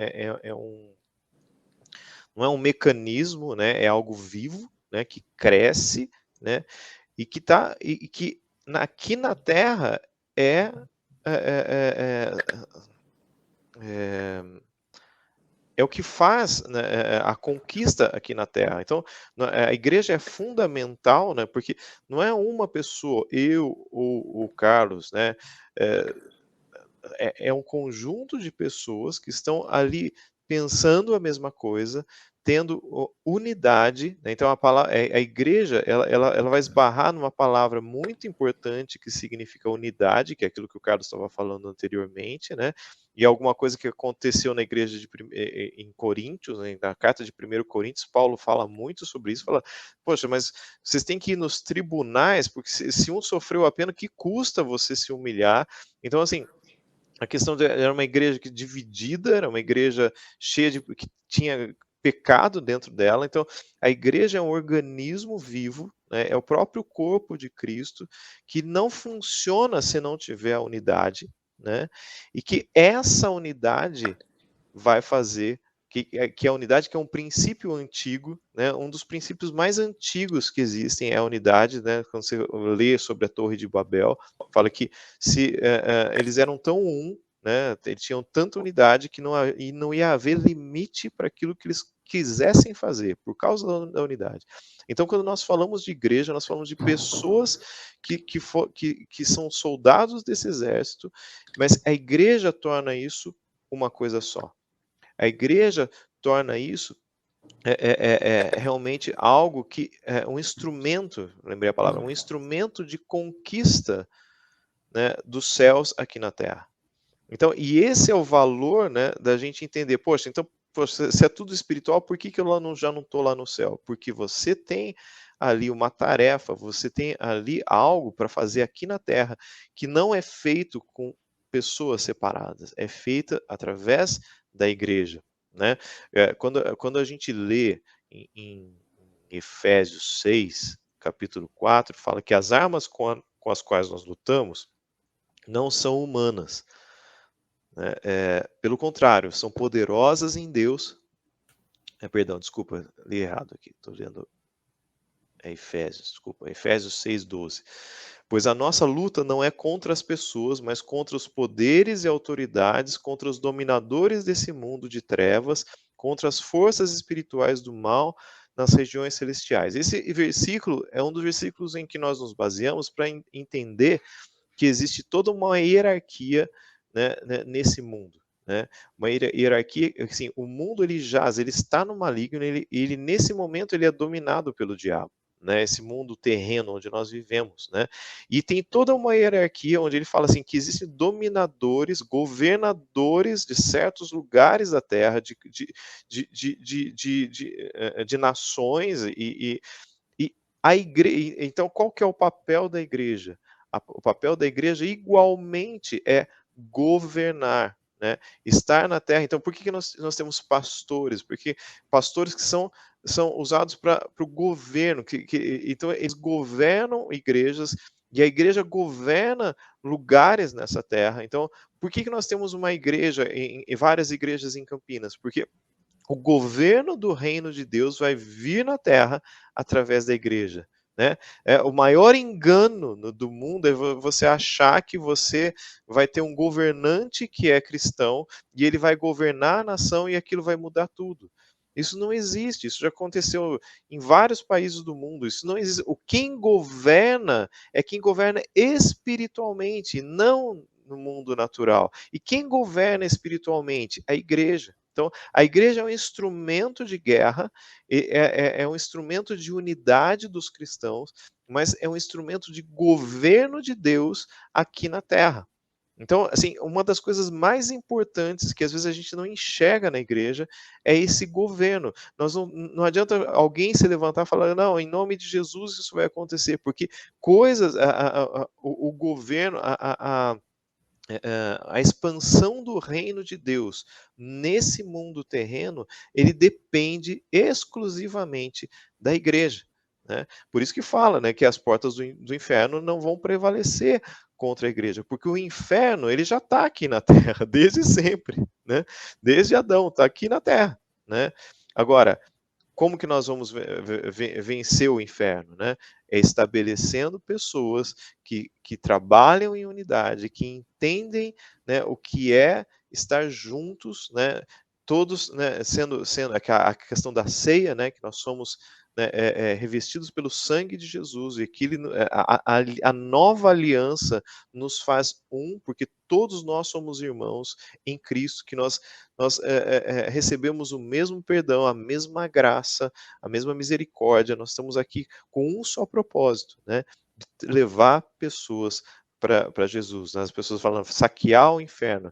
B: não é um mecanismo, né, é algo vivo, né, que cresce, né, e que aqui na Terra é o que faz, né, a conquista aqui na Terra. Então, a igreja é fundamental, né, porque não é uma pessoa, eu ou o Carlos, né, é um conjunto de pessoas que estão ali pensando a mesma coisa, tendo unidade, né? Então a igreja ela vai esbarrar numa palavra muito importante que significa unidade, que é aquilo que o Carlos estava falando anteriormente, né? E alguma coisa que aconteceu na igreja em Coríntios, né? Na carta de 1 Coríntios, Paulo fala muito sobre isso, fala, poxa, mas vocês têm que ir nos tribunais, porque se um sofreu a pena, que custa você se humilhar? Então, assim, a questão era uma igreja dividida, era uma igreja cheia que tinha pecado dentro dela. Então, a igreja é um organismo vivo, né, é o próprio corpo de Cristo, que não funciona se não tiver a unidade, né? E que essa unidade vai fazer que a unidade, que é um princípio antigo, né, um dos princípios mais antigos que existem é a unidade, né? Quando você lê sobre a Torre de Babel, fala que eles eram tão né, eles tinham tanta unidade que não ia haver limite para aquilo que eles quisessem fazer, por causa da unidade. Então, quando nós falamos de igreja, nós falamos de pessoas que são soldados desse exército, mas a igreja torna isso uma coisa só. A igreja torna isso realmente algo que é um instrumento, lembrei a palavra, um instrumento de conquista, né, dos céus aqui na terra. Então, e esse é o valor, né, da gente entender, poxa, então se é tudo espiritual, por que eu já não estou lá no céu? Porque você tem ali uma tarefa, você tem ali algo para fazer aqui na terra, que não é feito com pessoas separadas, é feita através da igreja, né? Quando a gente lê em Efésios 6, capítulo 4, fala que as armas com as quais nós lutamos não são humanas, né? Pelo contrário, são poderosas em Deus. Perdão, desculpa, li errado aqui, estou lendo Efésios, desculpa, Efésios 6:12. Pois a nossa luta não é contra as pessoas, mas contra os poderes e autoridades, contra os dominadores desse mundo de trevas, contra as forças espirituais do mal nas regiões celestiais. Esse versículo é um dos versículos em que nós nos baseamos para entender que existe toda uma hierarquia, né, nesse mundo, né? Uma hierarquia, assim, o mundo ele está no maligno, ele nesse momento ele é dominado pelo diabo, né? Esse mundo terreno onde nós vivemos, né? E tem toda uma hierarquia onde ele fala assim que existem dominadores, governadores de certos lugares da terra, de nações e a igreja. Então, qual que é o papel da igreja? O papel da igreja igualmente é governar, né? Estar na terra. Então, por que nós temos pastores? Porque pastores que são usados para o governo, então eles governam igrejas e a igreja governa lugares nessa terra. Então, por que nós temos uma igreja, várias igrejas em Campinas? Porque o governo do reino de Deus vai vir na terra através da igreja, né? O maior engano do mundo é você achar que você vai ter um governante que é cristão e ele vai governar a nação e aquilo vai mudar tudo. Isso não existe, isso já aconteceu em vários países do mundo, isso não existe. Quem governa é quem governa espiritualmente, não no mundo natural. E quem governa espiritualmente? A igreja. Então, a igreja é um instrumento de guerra, é um instrumento de unidade dos cristãos, mas é um instrumento de governo de Deus aqui na terra. Então, assim, uma das coisas mais importantes que às vezes a gente não enxerga na igreja é esse governo. Não adianta alguém se levantar e falar, não, em nome de Jesus isso vai acontecer, porque coisas, o governo, a expansão do reino de Deus nesse mundo terreno, ele depende exclusivamente da igreja, né? Por isso que fala, né, que as portas do inferno não vão prevalecer contra a igreja, porque o inferno ele já está aqui na terra desde sempre, né? Desde Adão, está aqui na terra, né? Agora, como que nós vamos vencer o inferno, né? É estabelecendo pessoas que trabalham em unidade, que entendem, né, o que é estar juntos, né? Todos, né, sendo a questão da ceia, né, que nós somos, né, revestidos pelo sangue de Jesus, e a nova aliança nos faz porque todos nós somos irmãos em Cristo, que nós recebemos o mesmo perdão, a mesma graça, a mesma misericórdia. Nós estamos aqui com um só propósito, né? De levar pessoas para Jesus. As pessoas falam saquear o inferno,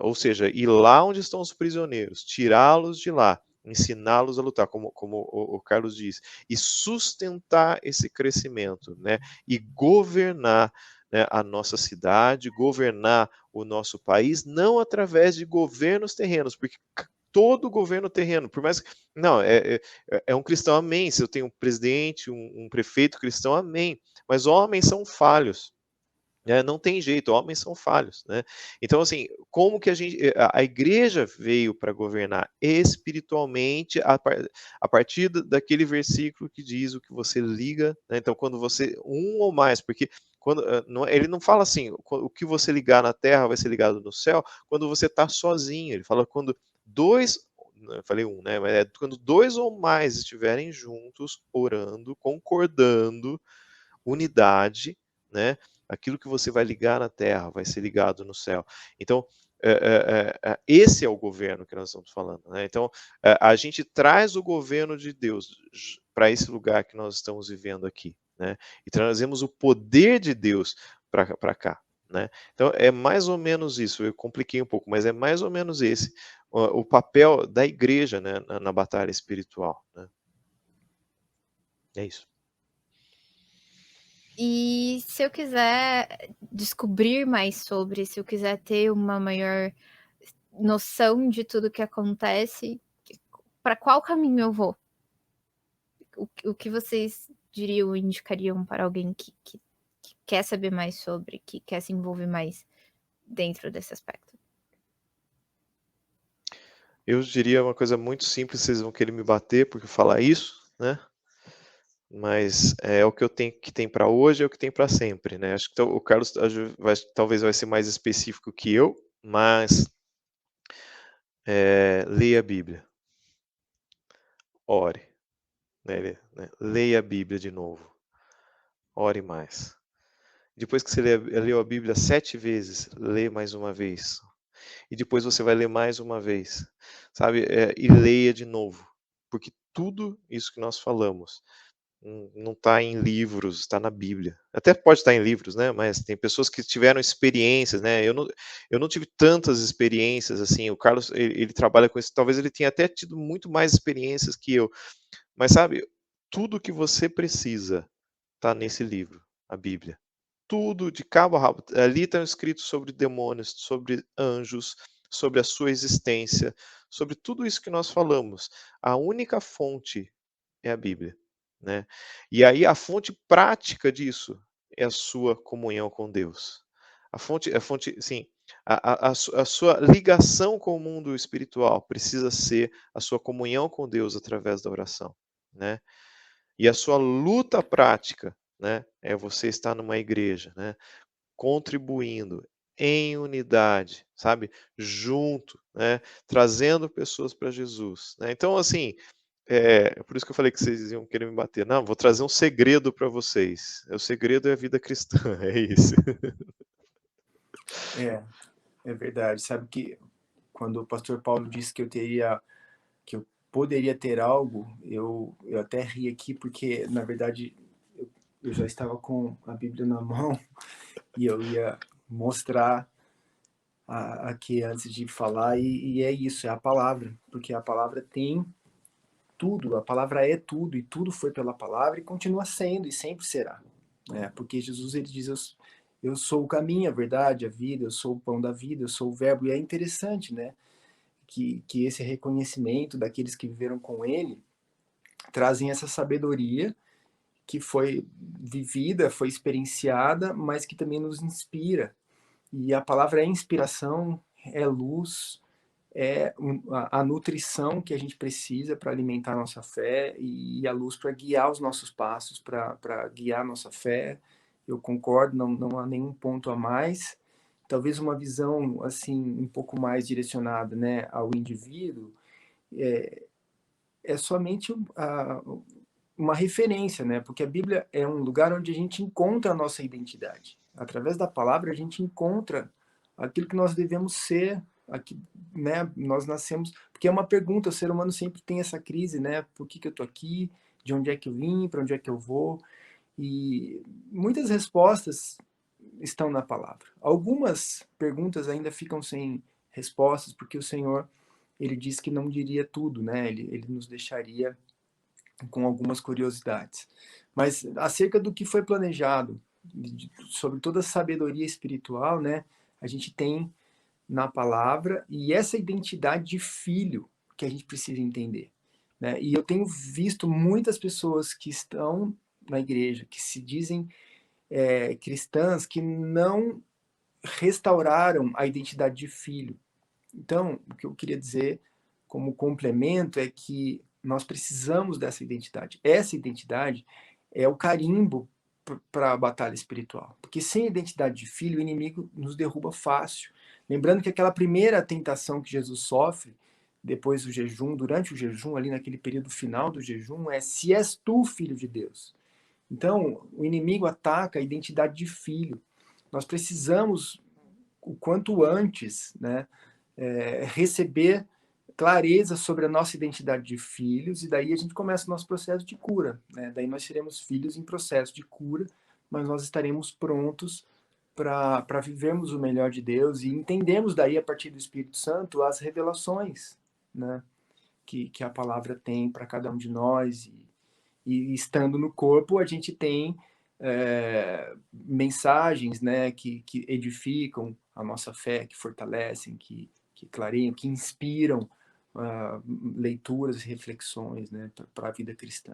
B: ou seja, ir lá onde estão os prisioneiros, tirá-los de lá, ensiná-los a lutar, como o Carlos diz, e sustentar esse crescimento, né? E governar, né, a nossa cidade, governar o nosso país, não através de governos terrenos, porque todo governo terreno, por mais que. Não, é um cristão, amém. Se eu tenho um presidente, um prefeito cristão, amém. Mas homens são falhos. Não tem jeito, homens são falhos, né? Então, assim, como que a igreja veio para governar espiritualmente a partir daquele versículo que diz o que você liga, né? Então, quando você, um ou mais, porque ele não fala assim, o que você ligar na terra vai ser ligado no céu, quando você está sozinho, ele fala quando dois, eu falei um, né? Mas quando dois ou mais estiverem juntos, orando, concordando, unidade, né? Aquilo que você vai ligar na terra vai ser ligado no céu. Então, esse é o governo que nós estamos falando, né? Então, a gente traz o governo de Deus para esse lugar que nós estamos vivendo aqui, né? E trazemos o poder de Deus para cá, né? Então, é mais ou menos isso. Eu compliquei um pouco, mas é mais ou menos esse o papel da igreja, né, na batalha espiritual, né? É isso.
A: E se eu quiser descobrir mais sobre, se eu quiser ter uma maior noção de tudo que acontece, para qual caminho eu vou? O que vocês diriam, indicariam para alguém que quer saber mais sobre, que quer se envolver mais dentro desse aspecto?
B: Eu diria uma coisa muito simples, vocês vão querer me bater porque eu falar isso, né? Mas é o que eu tenho que tem para hoje, é o que tem para sempre, né? Acho que o Carlos talvez vai ser mais específico que eu, mas leia a Bíblia, ore, né? Leia a Bíblia de novo, ore mais. Depois que você leu a Bíblia 7 vezes, lê mais uma vez. E depois você vai ler mais uma vez, sabe? E leia de novo, porque tudo isso que nós falamos não está em livros, está na Bíblia. Até pode estar em livros, né? Mas tem pessoas que tiveram experiências, né? Eu não tive tantas experiências assim. O Carlos, ele trabalha com isso. Talvez ele tenha até tido muito mais experiências que eu. Mas sabe, tudo que você precisa está nesse livro, a Bíblia. Tudo de cabo a rabo. Ali está escrito sobre demônios, sobre anjos, sobre a sua existência, sobre tudo isso que nós falamos. A única fonte é a Bíblia, né? E aí a fonte prática disso é a sua comunhão com Deus. Sim, a sua ligação com o mundo espiritual precisa ser a sua comunhão com Deus através da oração, né? E a sua luta prática, né, é você estar numa igreja, né, contribuindo em unidade, sabe, junto, né, trazendo pessoas para Jesus, né? Então, assim, por isso que eu falei que vocês iam querer me bater. Não, vou trazer um segredo para vocês. O segredo é a vida cristã, é isso.
C: É verdade. Sabe que quando o pastor Paulo disse que eu poderia ter algo, eu até ri aqui porque, na verdade, eu já estava com a Bíblia na mão e eu ia mostrar aqui antes de falar, e é isso, é a palavra, porque a palavra tem tudo, a palavra é tudo, e tudo foi pela palavra e continua sendo e sempre será, né? Porque Jesus, ele diz, eu sou o caminho, a verdade, a vida, eu sou o pão da vida, eu sou o verbo, e é interessante, né, que esse reconhecimento daqueles que viveram com ele trazem essa sabedoria que foi vivida, foi experienciada, mas que também nos inspira. E a palavra é inspiração, é luz, é a nutrição que a gente precisa para alimentar a nossa fé e a luz para guiar os nossos passos, para guiar a nossa fé. Eu concordo, não há nenhum ponto a mais. Talvez uma visão assim um pouco mais direcionada, né, ao indivíduo é somente uma referência, né? Porque a Bíblia é um lugar onde a gente encontra a nossa identidade. Através da palavra a gente encontra aquilo que nós devemos ser, aqui, né? Nós nascemos, porque é uma pergunta, o ser humano sempre tem essa crise, né? Por que eu tô aqui? De onde é que eu vim? Para onde é que eu vou? E muitas respostas estão na palavra. Algumas perguntas ainda ficam sem respostas, porque o Senhor, ele diz que não diria tudo, né? Ele nos deixaria com algumas curiosidades. Mas acerca do que foi planejado, sobre toda a sabedoria espiritual, né, a gente tem na palavra e essa identidade de filho que a gente precisa entender, né? E eu tenho visto muitas pessoas que estão na igreja, que se dizem cristãs, que não restauraram a identidade de filho. Então, o que eu queria dizer como complemento é que nós precisamos dessa identidade. Essa identidade é o carimbo para a batalha espiritual. Porque sem identidade de filho, o inimigo nos derruba fácil. Lembrando que aquela primeira tentação que Jesus sofre, depois do jejum, durante o jejum, ali naquele período final do jejum, é: se és tu, filho de Deus. Então, o inimigo ataca a identidade de filho. Nós precisamos, o quanto antes, né, receber clareza sobre a nossa identidade de filhos, e daí a gente começa o nosso processo de cura, né? Daí nós seremos filhos em processo de cura, mas nós estaremos prontos para vivermos o melhor de Deus e entendemos daí, a partir do Espírito Santo, as revelações, né, que a palavra tem para cada um de nós. E estando no corpo, a gente tem mensagens, né, que edificam a nossa fé, que fortalecem, que clareiam, que inspiram leituras e reflexões, né, para a vida cristã.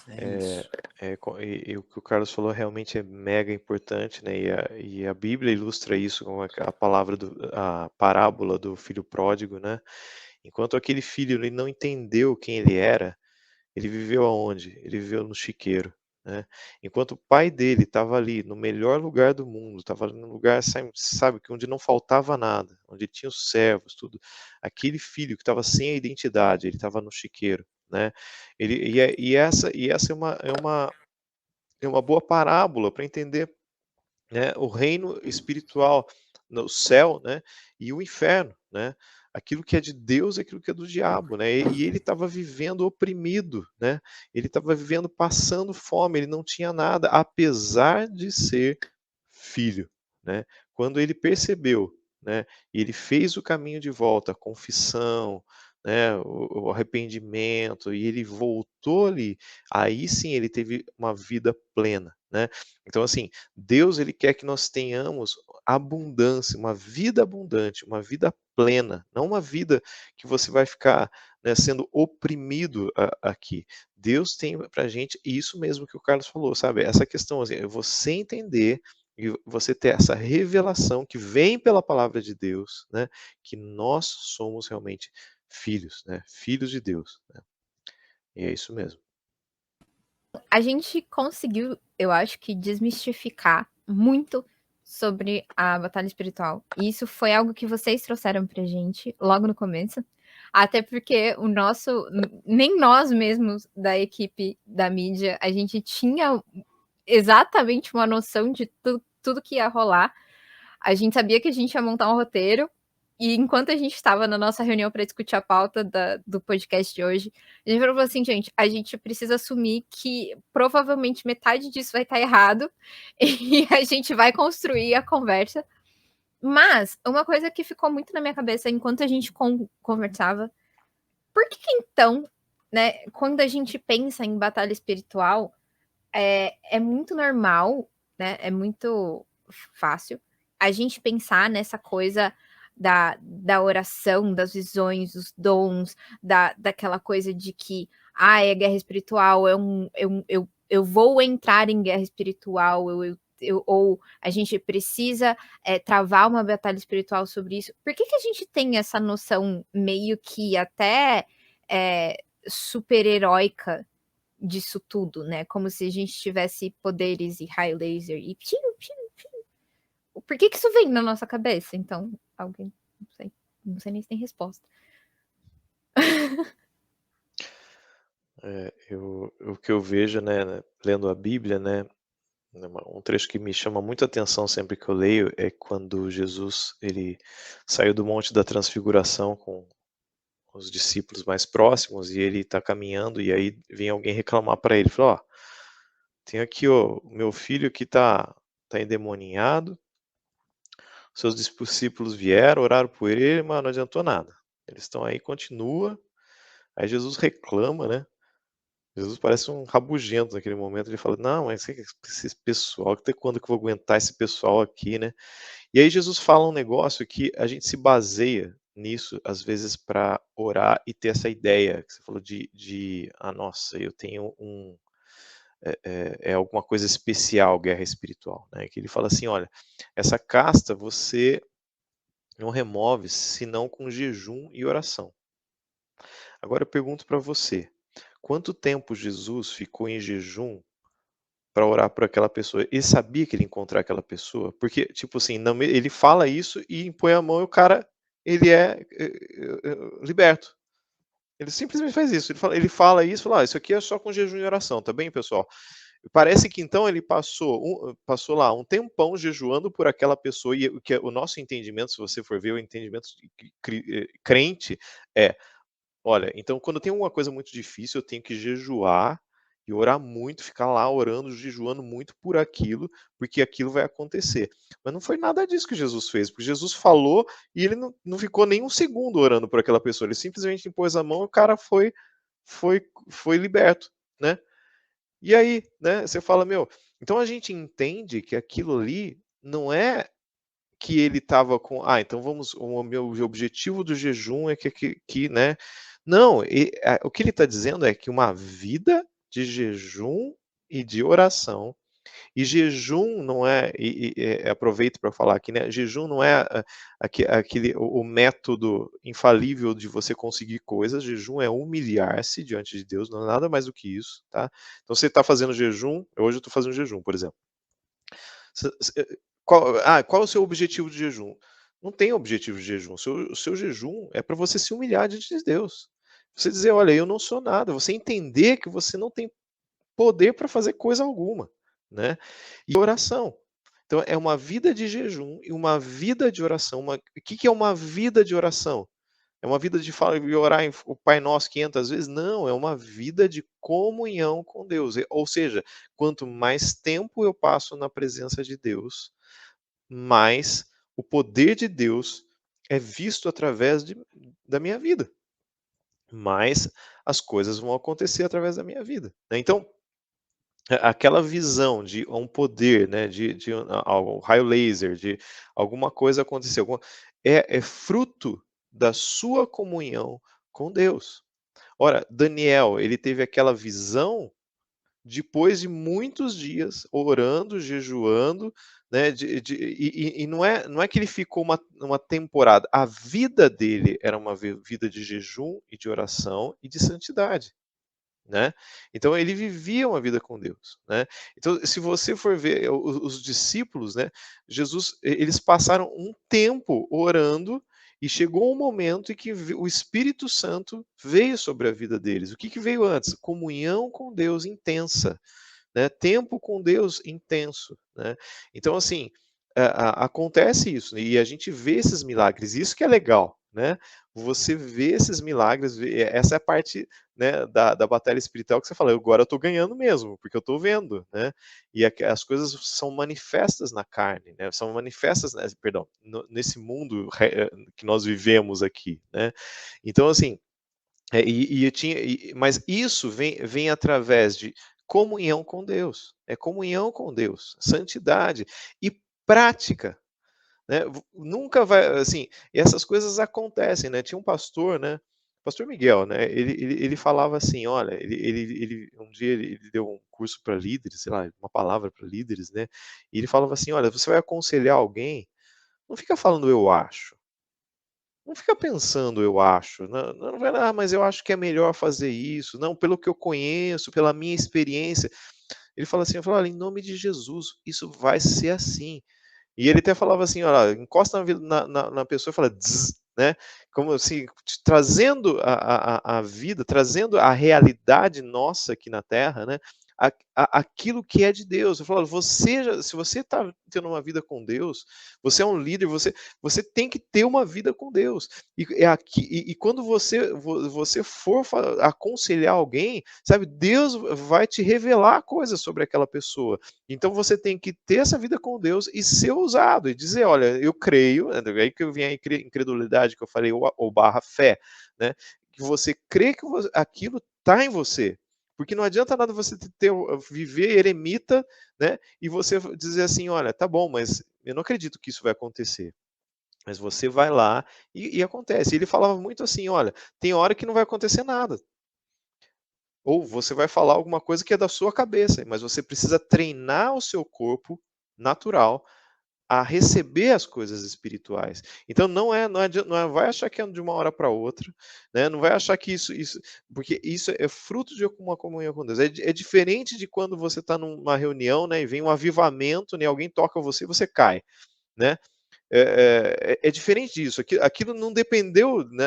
C: Isso.
B: E o que o Carlos falou realmente é mega importante, né? E a Bíblia ilustra isso com a parábola do filho pródigo, né? Enquanto aquele filho ele não entendeu quem ele era, ele viveu aonde? Ele viveu no chiqueiro, né? Enquanto o pai dele estava ali no melhor lugar do mundo, estava no lugar, sabe, que onde não faltava nada, onde tinha os servos, tudo. Aquele filho que estava sem a identidade, ele estava no chiqueiro, né? Essa é uma boa parábola para entender, né, o reino espiritual no céu, né, e o inferno, né? Aquilo que é de Deus e aquilo que é do diabo, né? E ele estava vivendo oprimido, né? Ele estava vivendo passando fome, ele não tinha nada, apesar de ser filho, né? Quando ele percebeu, né, e ele fez o caminho de volta, a confissão, né, o arrependimento, e ele voltou ali, aí sim ele teve uma vida plena, né? Então, assim, Deus ele quer que nós tenhamos abundância, uma vida abundante, uma vida plena, não uma vida que você vai ficar, né, sendo oprimido aqui. Deus tem para a gente isso mesmo que o Carlos falou, sabe? Essa questão, assim, é você entender e você ter essa revelação que vem pela palavra de Deus, né, que nós somos realmente filhos, né, filhos de Deus, né? E é isso mesmo.
A: A gente conseguiu, eu acho que, desmistificar muito sobre a batalha espiritual. E isso foi algo que vocês trouxeram pra gente logo no começo. Até porque nem nós mesmos da equipe da mídia, a gente tinha exatamente uma noção de tudo que ia rolar. A gente sabia que a gente ia montar um roteiro, e enquanto a gente estava na nossa reunião para discutir a pauta do podcast de hoje, a gente falou assim, gente, a gente precisa assumir que provavelmente metade disso vai estar errado, e a gente vai construir a conversa. Mas uma coisa que ficou muito na minha cabeça enquanto a gente conversava, por que então, né, quando a gente pensa em batalha espiritual, é muito normal, né, é muito fácil a gente pensar nessa coisa da oração, das visões, dos dons, daquela coisa de que é guerra espiritual, eu vou entrar em guerra espiritual, ou a gente precisa travar uma batalha espiritual sobre isso. Por que a gente tem essa noção meio que até super-heróica disso tudo, né? Como se a gente tivesse poderes e high laser e por que isso vem na nossa cabeça? Então, alguém, não sei nem se tem resposta.
B: O que eu vejo, né, lendo a Bíblia, né, um trecho que me chama muita atenção sempre que eu leio é quando Jesus ele saiu do Monte da Transfiguração com os discípulos mais próximos e ele está caminhando e aí vem alguém reclamar para ele, falou, tem aqui o meu filho que tá endemoninhado, seus discípulos vieram, oraram por ele, mas não adiantou nada. Eles estão aí, continua. Aí Jesus reclama, né? Jesus parece um rabugento naquele momento. Ele fala: não, mas esse pessoal, até quando que eu vou aguentar esse pessoal aqui, né? E aí Jesus fala um negócio que a gente se baseia nisso, às vezes, para orar e ter essa ideia que você falou nossa, eu tenho alguma coisa especial, guerra espiritual, né? Que ele fala assim: olha, essa casta você não remove senão com jejum e oração. Agora eu pergunto para você, quanto tempo Jesus ficou em jejum para orar por aquela pessoa? Ele sabia que ele ia encontrar aquela pessoa? Porque, tipo assim, ele fala isso e impõe a mão e o cara, ele liberto. Ele simplesmente faz isso. Ele fala isso, fala, isso aqui é só com jejum e oração, tá bem, pessoal? Parece que então ele passou lá um tempão jejuando por aquela pessoa, e o nosso entendimento, se você for ver o entendimento crente, olha, então quando tem uma coisa muito difícil, eu tenho que jejuar e orar muito, ficar lá orando, jejuando muito por aquilo, porque aquilo vai acontecer. Mas não foi nada disso que Jesus fez, porque Jesus falou e ele não ficou nem um segundo orando por aquela pessoa, ele simplesmente impôs a mão e o cara foi, foi liberto, né? E aí, né, você fala, meu, então a gente entende que aquilo ali não é que ele estava com, então vamos, o meu objetivo do jejum é que né? Não, o que ele está dizendo é que uma vida de jejum e de oração, e jejum não é, aproveito para falar aqui, né? Jejum não é aquele o método infalível de você conseguir coisas. Jejum é humilhar-se diante de Deus, não é nada mais do que isso, tá? Então você está fazendo jejum, hoje eu estou fazendo jejum, por exemplo. Qual é o seu objetivo de jejum? Não tem objetivo de jejum. O seu jejum é para você se humilhar diante de Deus. Você dizer, olha, eu não sou nada. Você entender que você não tem poder para fazer coisa alguma, né? E oração. Então é uma vida de jejum e uma vida de oração. O que é uma vida de oração? É uma vida de falar e orar o Pai Nosso 500 vezes? Não, é uma vida de comunhão com Deus. Ou seja, quanto mais tempo eu passo na presença de Deus, mais o poder de Deus é visto através da minha vida. Mais as coisas vão acontecer através da minha vida, né? Então, aquela visão de um poder, né, de um raio laser, de alguma coisa acontecer, é fruto da sua comunhão com Deus. Ora, Daniel, ele teve aquela visão depois de muitos dias orando, jejuando, né, e não é que ele ficou uma temporada, a vida dele era uma vida de jejum e de oração e de santidade. Né? Então ele vivia uma vida com Deus, né? Então, se você for ver os discípulos, né, Jesus, eles passaram um tempo orando e chegou um momento em que o Espírito Santo veio sobre a vida deles. O que veio antes? Comunhão com Deus intensa, né? Tempo com Deus intenso, né? Então, assim, acontece isso, né? E a gente vê esses milagres, isso que é legal, né? Você vê esses milagres, essa é a parte, né, da batalha espiritual que você fala, agora eu estou ganhando mesmo, porque eu estou vendo, né? E as coisas são manifestas na carne, né? São manifestas, perdão, nesse mundo que nós vivemos aqui, né? Então, assim, mas isso vem através de comunhão com Deus, é comunhão com Deus, santidade e prática, né? Nunca vai, assim, essas coisas acontecem, né? Tinha um pastor, né? Pastor Miguel, né? Ele falava assim, olha, um dia ele deu um curso para líderes, sei lá, uma palavra para líderes, né? E ele falava assim, olha, você vai aconselhar alguém, não fica falando eu acho. Não fica pensando, eu acho. Não vai lá, mas eu acho que é melhor fazer isso. Não, pelo que eu conheço, pela minha experiência. Ele fala assim, eu falo, olha, em nome de Jesus, isso vai ser assim. E ele até falava assim, olha, encosta na pessoa e fala, dzz, né? Como assim, trazendo a vida, trazendo a realidade nossa aqui na Terra, né? Aquilo que é de Deus. Eu falo, se você está tendo uma vida com Deus, você é um líder, você tem que ter uma vida com Deus. E quando você for aconselhar alguém, sabe, Deus vai te revelar coisas sobre aquela pessoa. Então você tem que ter essa vida com Deus e ser ousado e dizer, olha, eu creio, aí que eu vim a incredulidade que eu falei, ou barra fé, né? Que você crê que aquilo está em você. Porque não adianta nada você viver eremita, né? E você dizer assim, olha, tá bom, mas eu não acredito que isso vai acontecer. Mas você vai lá e acontece. Ele falava muito assim, olha, tem hora que não vai acontecer nada. Ou você vai falar alguma coisa que é da sua cabeça, mas você precisa treinar o seu corpo natural a receber as coisas espirituais. Então não vai achar que é de uma hora para outra, né? Não vai achar que isso, porque isso é fruto de uma comunhão com Deus. É diferente de quando você está numa reunião, né, e vem um avivamento, né, alguém toca você, você cai, né? É diferente disso. Aquilo não dependeu, né,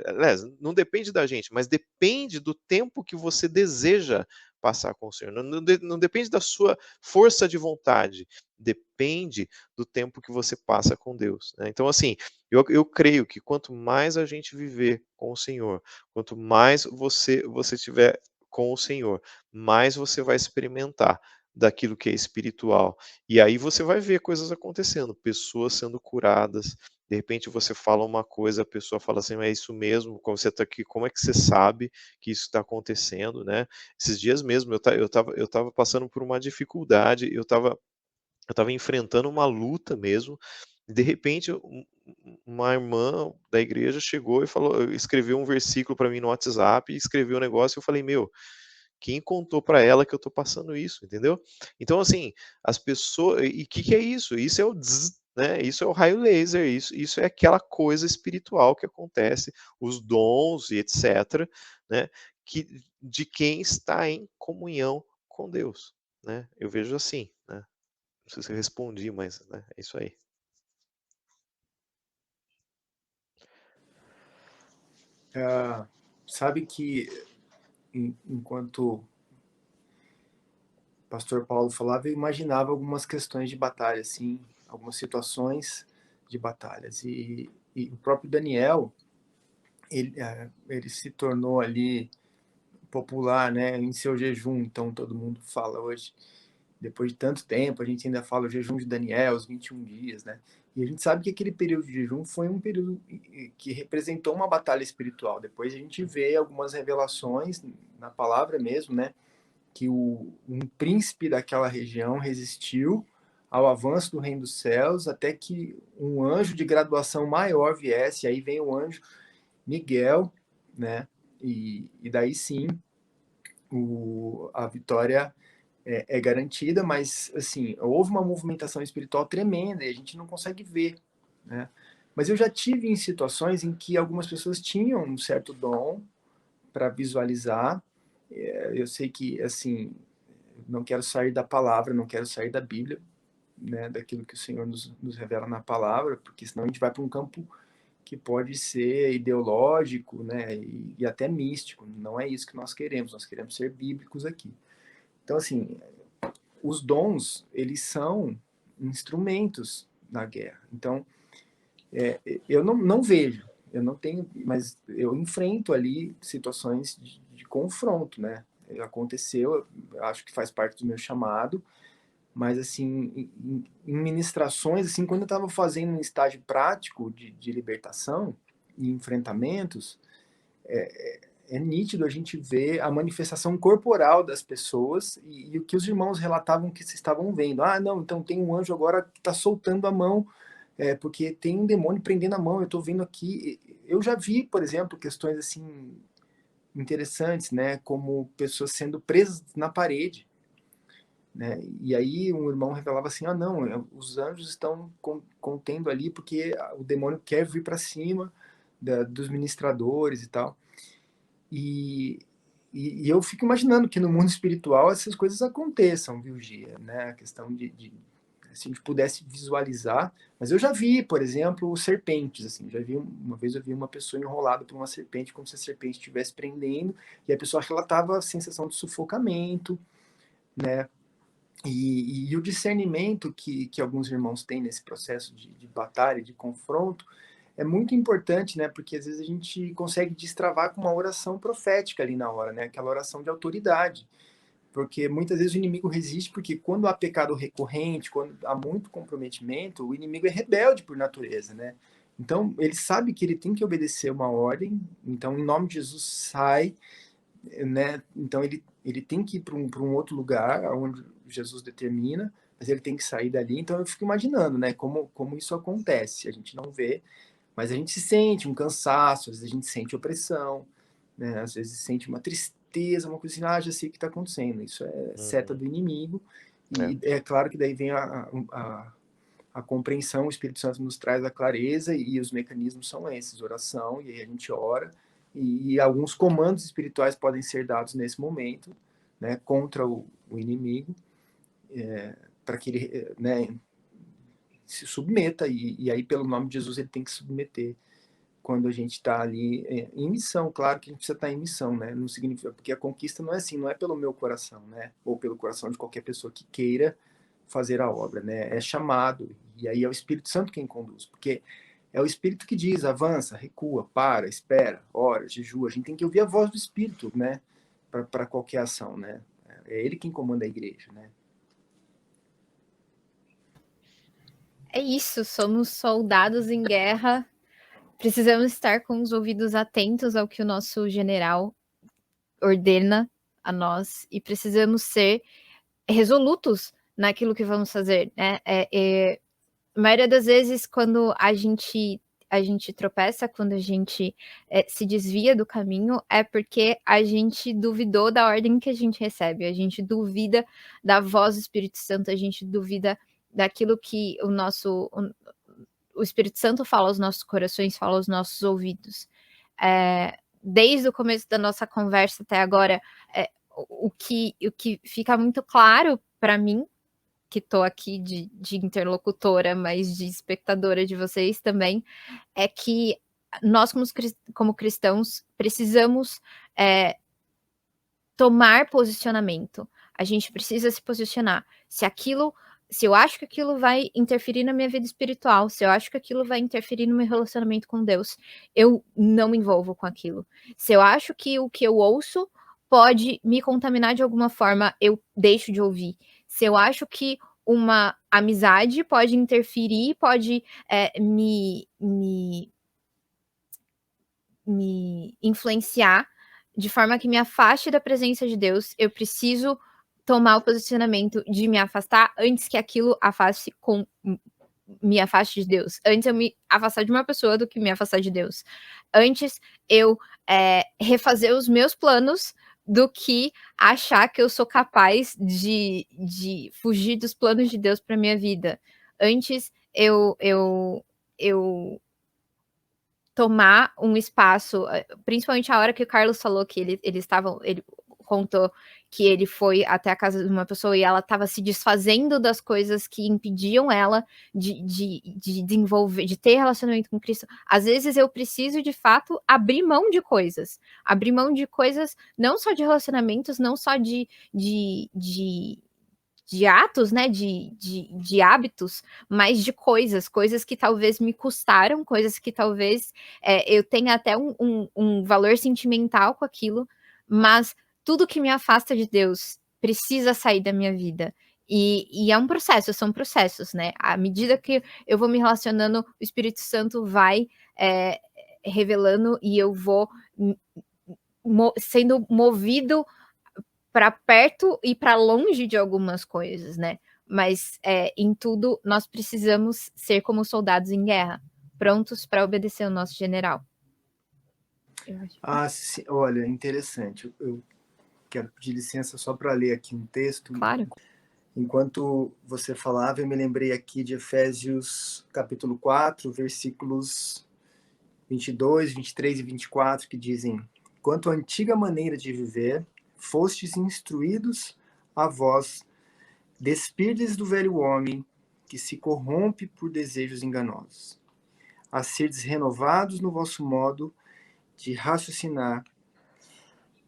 B: aliás, não depende da gente, mas depende do tempo que você deseja passar com o Senhor. Não depende da sua força de vontade, depende do tempo que você passa com Deus, né? Então, assim, eu creio que quanto mais a gente viver com o Senhor, quanto mais você tiver com o Senhor, mais você vai experimentar daquilo que é espiritual. E aí você vai ver coisas acontecendo, pessoas sendo curadas. De repente você fala uma coisa, a pessoa fala assim: "É isso mesmo? Como você está aqui, como é que você sabe que isso está acontecendo?", né? Esses dias mesmo eu estava passando por uma dificuldade, eu estava enfrentando uma luta mesmo, e de repente uma irmã da igreja chegou e falou, escreveu um versículo para mim no WhatsApp, escreveu um negócio, e eu falei: "Meu, quem contou para ela que eu tô passando isso?", entendeu? Então, assim, as pessoas, e o que que é isso? Isso é o dzz, né, isso é o raio laser, isso é aquela coisa espiritual que acontece, os dons e etcétera, né, que de quem está em comunhão com Deus, né, eu vejo assim, né. Não sei se eu respondi, mas, né, é isso aí.
C: Sabe que enquanto o pastor Paulo falava, eu imaginava algumas questões de batalha, assim, algumas situações de batalhas. E o próprio Daniel, ele se tornou ali popular, né, em seu jejum, então todo mundo fala hoje. Depois de tanto tempo, a gente ainda fala o jejum de Daniel, os 21 dias, né? E a gente sabe que aquele período de jejum foi um período que representou uma batalha espiritual. Depois a gente vê algumas revelações na palavra mesmo, né? Que um príncipe daquela região resistiu ao avanço do reino dos céus até que um anjo de graduação maior viesse. E aí vem o anjo Miguel, né? E daí sim a vitória é garantida, mas assim, houve uma movimentação espiritual tremenda e a gente não consegue ver, né? Mas eu já tive em situações em que algumas pessoas tinham um certo dom para visualizar. Eu sei que, assim, não quero sair da palavra, não quero sair da Bíblia, né, daquilo que o Senhor nos revela na palavra, porque senão a gente vai para um campo que pode ser ideológico, né, e até místico. Não é isso que nós queremos ser bíblicos aqui. Então, assim, os dons, eles são instrumentos na guerra. Então, eu não vejo, eu não tenho, mas eu enfrento ali situações de confronto, né? Aconteceu, acho que faz parte do meu chamado, mas assim, em ministrações, assim, quando eu estava fazendo um estágio prático de libertação e enfrentamentos, é nítido a gente ver a manifestação corporal das pessoas e o que os irmãos relatavam que se estavam vendo. Ah, não, então tem um anjo agora que está soltando a mão, porque tem um demônio prendendo a mão, eu estou vendo aqui. Eu já vi, por exemplo, questões assim interessantes, né, como pessoas sendo presas na parede, né, e aí um irmão revelava assim, ah, não, os anjos estão contendo ali porque o demônio quer vir para cima dos ministradores e tal. E, e eu fico imaginando que no mundo espiritual essas coisas aconteçam, viu, Gia? Né? A questão se a gente pudesse visualizar. Mas eu já vi, por exemplo, serpentes. Assim, já vi uma vez eu vi uma pessoa enrolada por uma serpente, como se a serpente estivesse prendendo, e a pessoa relatava a sensação de sufocamento, né? E o discernimento que alguns irmãos têm nesse processo de batalha, de confronto, é muito importante, né? Porque às vezes a gente consegue destravar com uma oração profética ali na hora, né? Aquela oração de autoridade. Porque muitas vezes o inimigo resiste, porque quando há pecado recorrente, quando há muito comprometimento, o inimigo é rebelde por natureza, né? Então, ele sabe que ele tem que obedecer uma ordem, então, em nome de Jesus, sai, né? Então, ele tem que ir para um outro lugar, onde Jesus determina, mas ele tem que sair dali. Então, eu fico imaginando, né? Como isso acontece. A gente não vê, mas a gente se sente um cansaço, às vezes a gente sente opressão, né? Às vezes sente uma tristeza, uma coisa assim, ah, já sei o que está acontecendo. Isso é seta
B: Uhum.
C: do inimigo.
B: É.
C: E é claro que daí vem a compreensão, o Espírito Santo nos traz a clareza e os mecanismos são esses, oração, e aí a gente ora, e alguns comandos espirituais podem ser dados nesse momento, né, contra o inimigo, para que ele, né, se submeta, e aí pelo nome de Jesus ele tem que submeter quando a gente está ali em missão. Claro que a gente precisa estar em missão, né? Não significa, porque a conquista não é assim, não é pelo meu coração, né? Ou pelo coração de qualquer pessoa que queira fazer a obra, né? É chamado, e aí é o Espírito Santo quem conduz, porque é o Espírito que diz, avança, recua, para, espera, ora, jejua. A gente tem que ouvir a voz do Espírito, né? para qualquer ação, né? É ele quem comanda a igreja, né?
A: É isso, somos soldados em guerra, precisamos estar com os ouvidos atentos ao que o nosso general ordena a nós e precisamos ser resolutos naquilo que vamos fazer, né? A maioria das vezes, quando a gente tropeça, quando a gente se desvia do caminho, é porque a gente duvidou da ordem que a gente recebe, a gente duvida da voz do Espírito Santo, a gente duvida daquilo que o Espírito Santo fala aos nossos corações, fala aos nossos ouvidos. Desde o começo da nossa conversa até agora, o que fica muito claro para mim, que estou aqui de interlocutora, mas de espectadora de vocês também, é que nós, como cristãos, precisamos tomar posicionamento. A gente precisa se posicionar. Se eu acho que aquilo vai interferir na minha vida espiritual, se eu acho que aquilo vai interferir no meu relacionamento com Deus, eu não me envolvo com aquilo. Se eu acho que o que eu ouço pode me contaminar de alguma forma, eu deixo de ouvir. Se eu acho que uma amizade pode interferir, pode me influenciar de forma que me afaste da presença de Deus, eu preciso tomar o posicionamento de me afastar antes que aquilo me afaste de Deus. Antes eu me afastar de uma pessoa do que me afastar de Deus. Antes eu refazer os meus planos do que achar que eu sou capaz de fugir dos planos de Deus para minha vida. Antes eu tomar um espaço, principalmente a hora que o Carlos falou que ele contou que ele foi até a casa de uma pessoa e ela estava se desfazendo das coisas que impediam ela de desenvolver, de ter relacionamento com Cristo. Às vezes eu preciso, de fato, abrir mão de coisas não só de relacionamentos, não só de atos, né, de hábitos, mas de coisas que talvez me custaram, coisas que talvez eu tenha até um valor sentimental com aquilo, mas tudo que me afasta de Deus precisa sair da minha vida. E é um processo, são processos, né? À medida que eu vou me relacionando, o Espírito Santo vai revelando e eu vou sendo movido para perto e para longe de algumas coisas, né? Mas em tudo nós precisamos ser como soldados em guerra, prontos para obedecer o nosso general.
C: Sim, olha, interessante. Eu quero pedir licença só para ler aqui um texto.
A: Claro.
C: Enquanto você falava, eu me lembrei aqui de Efésios capítulo 4, versículos 22, 23 e 24, que dizem: quanto à antiga maneira de viver, fostes instruídos a vós, despirdes do velho homem, que se corrompe por desejos enganosos, a serdes renovados no vosso modo de raciocinar,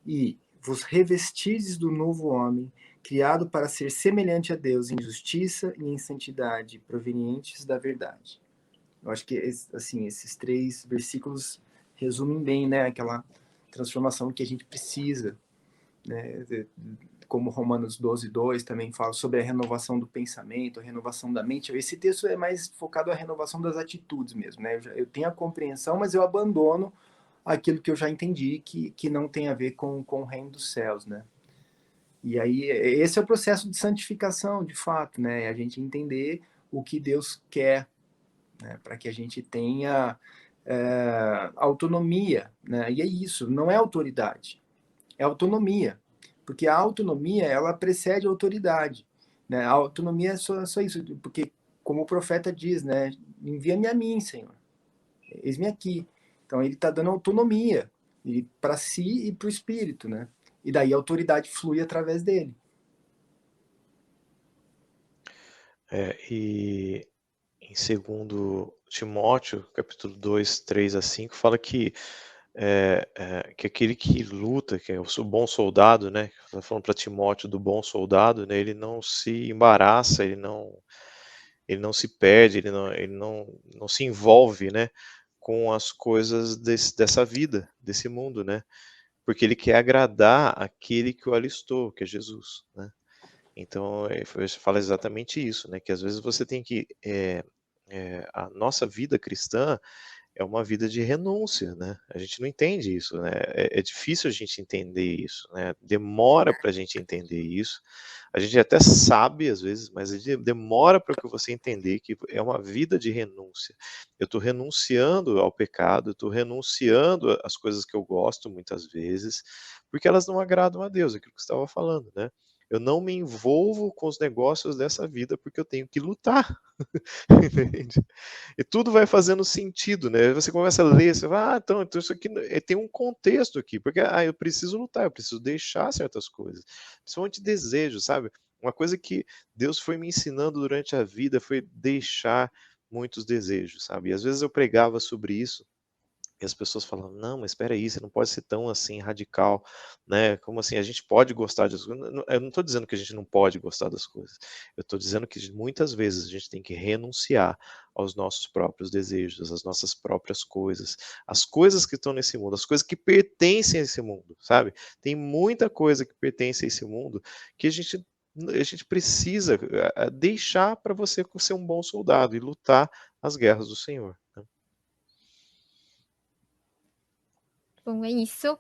C: e vos revestirdes do novo homem, criado para ser semelhante a Deus em justiça e em santidade, provenientes da verdade. Eu acho que assim, esses 3 versículos resumem bem, né, aquela transformação que a gente precisa, né, como Romanos 12:2 também fala sobre a renovação do pensamento, a renovação da mente. Esse texto é mais focado na renovação das atitudes mesmo, né? Eu tenho a compreensão, mas eu abandono aquilo que eu já entendi que não tem a ver com o reino dos céus, né? E aí, esse é o processo de santificação, de fato, né? A gente entender o que Deus quer, né? Para que a gente tenha autonomia, né? E é isso, não é autoridade, é autonomia. Porque a autonomia, ela precede a autoridade, né? A autonomia é só isso, porque, como o profeta diz, né? Envia-me a mim, Senhor. Eis-me aqui. Então, ele está dando autonomia para si e para o Espírito, né? E daí a autoridade flui através dele.
B: E em 2 Timóteo, capítulo 2, 3 a 5, fala que aquele que luta, que é o bom soldado, né? Está falando para Timóteo do bom soldado, né? Ele não se embaraça, ele não se perde, ele não se envolve, né? Com as coisas dessa vida, desse mundo, né? porque ele quer agradar aquele que o alistou, que é Jesus, né? Então, fala exatamente isso, né? Que às vezes você tem que a nossa vida cristã é uma vida de renúncia, né? A gente não entende isso, né? É difícil a gente entender isso, né? Demora para a gente entender isso. A gente até sabe às vezes, mas demora para que você entender que é uma vida de renúncia. Eu estou renunciando ao pecado, eu estou renunciando às coisas que eu gosto muitas vezes, porque elas não agradam a Deus, aquilo que você estava falando, né? Eu não me envolvo com os negócios dessa vida porque eu tenho que lutar. Entende? E tudo vai fazendo sentido, né? Você começa a ler, você vai, então isso aqui tem um contexto aqui, porque eu preciso lutar, eu preciso deixar certas coisas, principalmente desejo, sabe? Uma coisa que Deus foi me ensinando durante a vida foi deixar muitos desejos, sabe? E às vezes eu pregava sobre isso, e as pessoas falam, não, mas espera aí, você não pode ser tão assim radical, né? Como assim? A gente pode gostar das coisas. Eu não estou dizendo que a gente não pode gostar das coisas. Eu estou dizendo que muitas vezes a gente tem que renunciar aos nossos próprios desejos, às nossas próprias coisas, as coisas que estão nesse mundo, as coisas que pertencem a esse mundo, sabe? Tem muita coisa que pertence a esse mundo que a gente precisa deixar para você ser um bom soldado e lutar as guerras do Senhor, né?
A: Bom, é isso.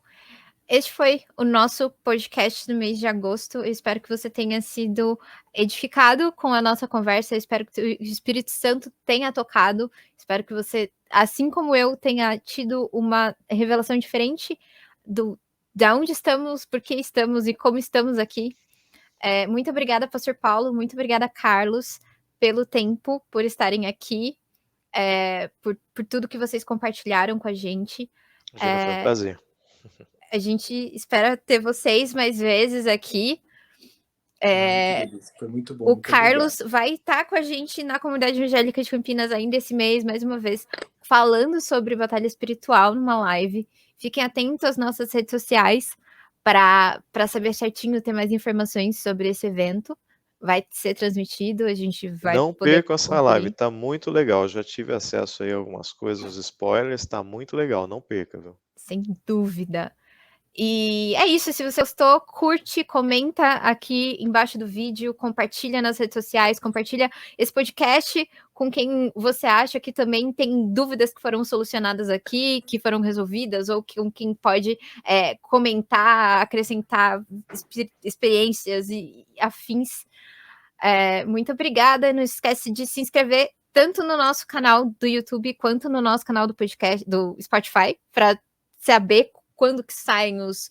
A: Este foi o nosso podcast do mês de agosto. Eu espero que você tenha sido edificado com a nossa conversa. Eu espero que o Espírito Santo tenha tocado. Espero que você, assim como eu, tenha tido uma revelação diferente de onde estamos, por que estamos e como estamos aqui. Muito obrigada, Pastor Paulo. Muito obrigada, Carlos, pelo tempo, por estarem aqui, por tudo que vocês compartilharam com a gente.
B: Imagina, foi um prazer.
A: A gente espera ter vocês mais vezes aqui.
C: Foi muito bom.
A: O
C: muito
A: Carlos
C: obrigado.
A: vai estar com a gente na comunidade evangélica de Campinas ainda esse mês, mais uma vez, falando sobre batalha espiritual numa live. Fiquem atentos às nossas redes sociais para saber certinho, ter mais informações sobre esse evento. Vai ser transmitido, a gente vai
B: Não
A: poder
B: percam essa live,
A: conferir.
B: tá muito legal. Já tive acesso aí a algumas coisas, os spoilers, tá muito legal, não perca, viu?
A: Sem dúvida. E é isso, se você gostou, curte, comenta aqui embaixo do vídeo, compartilha nas redes sociais, compartilha esse podcast com quem você acha que também tem dúvidas que foram solucionadas aqui, que foram resolvidas, ou com quem pode comentar, acrescentar experiências e afins. Muito obrigada, não esquece de se inscrever tanto no nosso canal do YouTube quanto no nosso canal do podcast do Spotify, para saber quando que saem os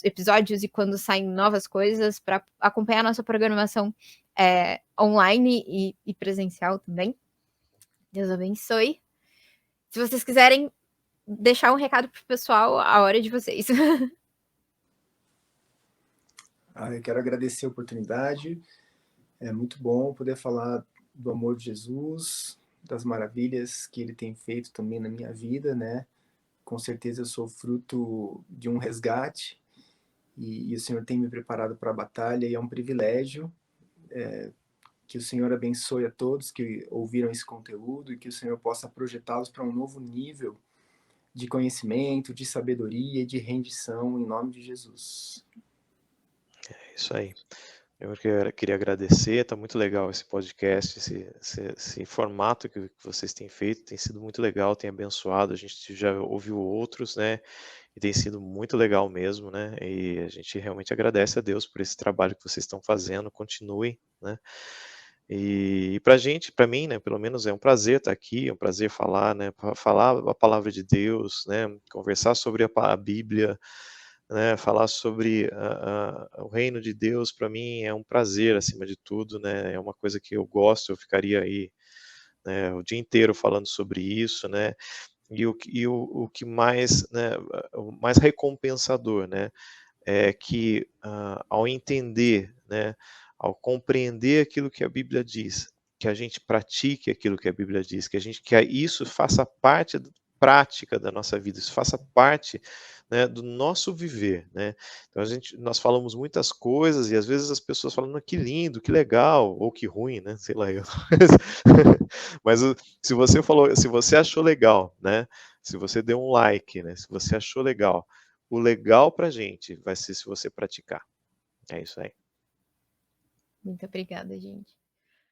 A: episódios e quando saem novas coisas, para acompanhar a nossa programação online e presencial também. Deus abençoe. Se vocês quiserem deixar um recado pro pessoal, a hora é de vocês.
C: Eu quero agradecer a oportunidade. É muito bom poder falar do amor de Jesus, das maravilhas que ele tem feito também na minha vida, né? Com certeza eu sou fruto de um resgate e o Senhor tem me preparado para a batalha e é um privilégio. Que o Senhor abençoe a todos que ouviram esse conteúdo e que o Senhor possa projetá-los para um novo nível de conhecimento, de sabedoria e de rendição em nome de Jesus.
B: É isso aí. Eu queria agradecer, tá muito legal esse podcast, esse formato que vocês têm feito, tem sido muito legal, tem abençoado, a gente já ouviu outros, né, e tem sido muito legal mesmo, né, e a gente realmente agradece a Deus por esse trabalho que vocês estão fazendo, continuem, né, e pra gente, pra mim, né, pelo menos é um prazer estar aqui, é um prazer falar, né, falar a palavra de Deus, né, conversar sobre a Bíblia, né, falar sobre o reino de Deus, para mim é um prazer acima de tudo, né, é uma coisa que eu gosto, eu ficaria aí, né, o dia inteiro falando sobre isso, né, e o que mais, né, o mais recompensador, né, é que ao entender, né, ao compreender aquilo que a Bíblia diz, que a gente pratique aquilo que a Bíblia diz, que isso faça parte prática da nossa vida, isso faça parte, né, do nosso viver, né? Então nós falamos muitas coisas e às vezes as pessoas falam, "Não, que lindo, que legal", ou que ruim, né? Sei lá eu. Mas se você achou legal, né? Se você deu um like, né? Se você achou legal o legal pra gente vai ser se você praticar. É isso aí.
A: Muito obrigada, gente.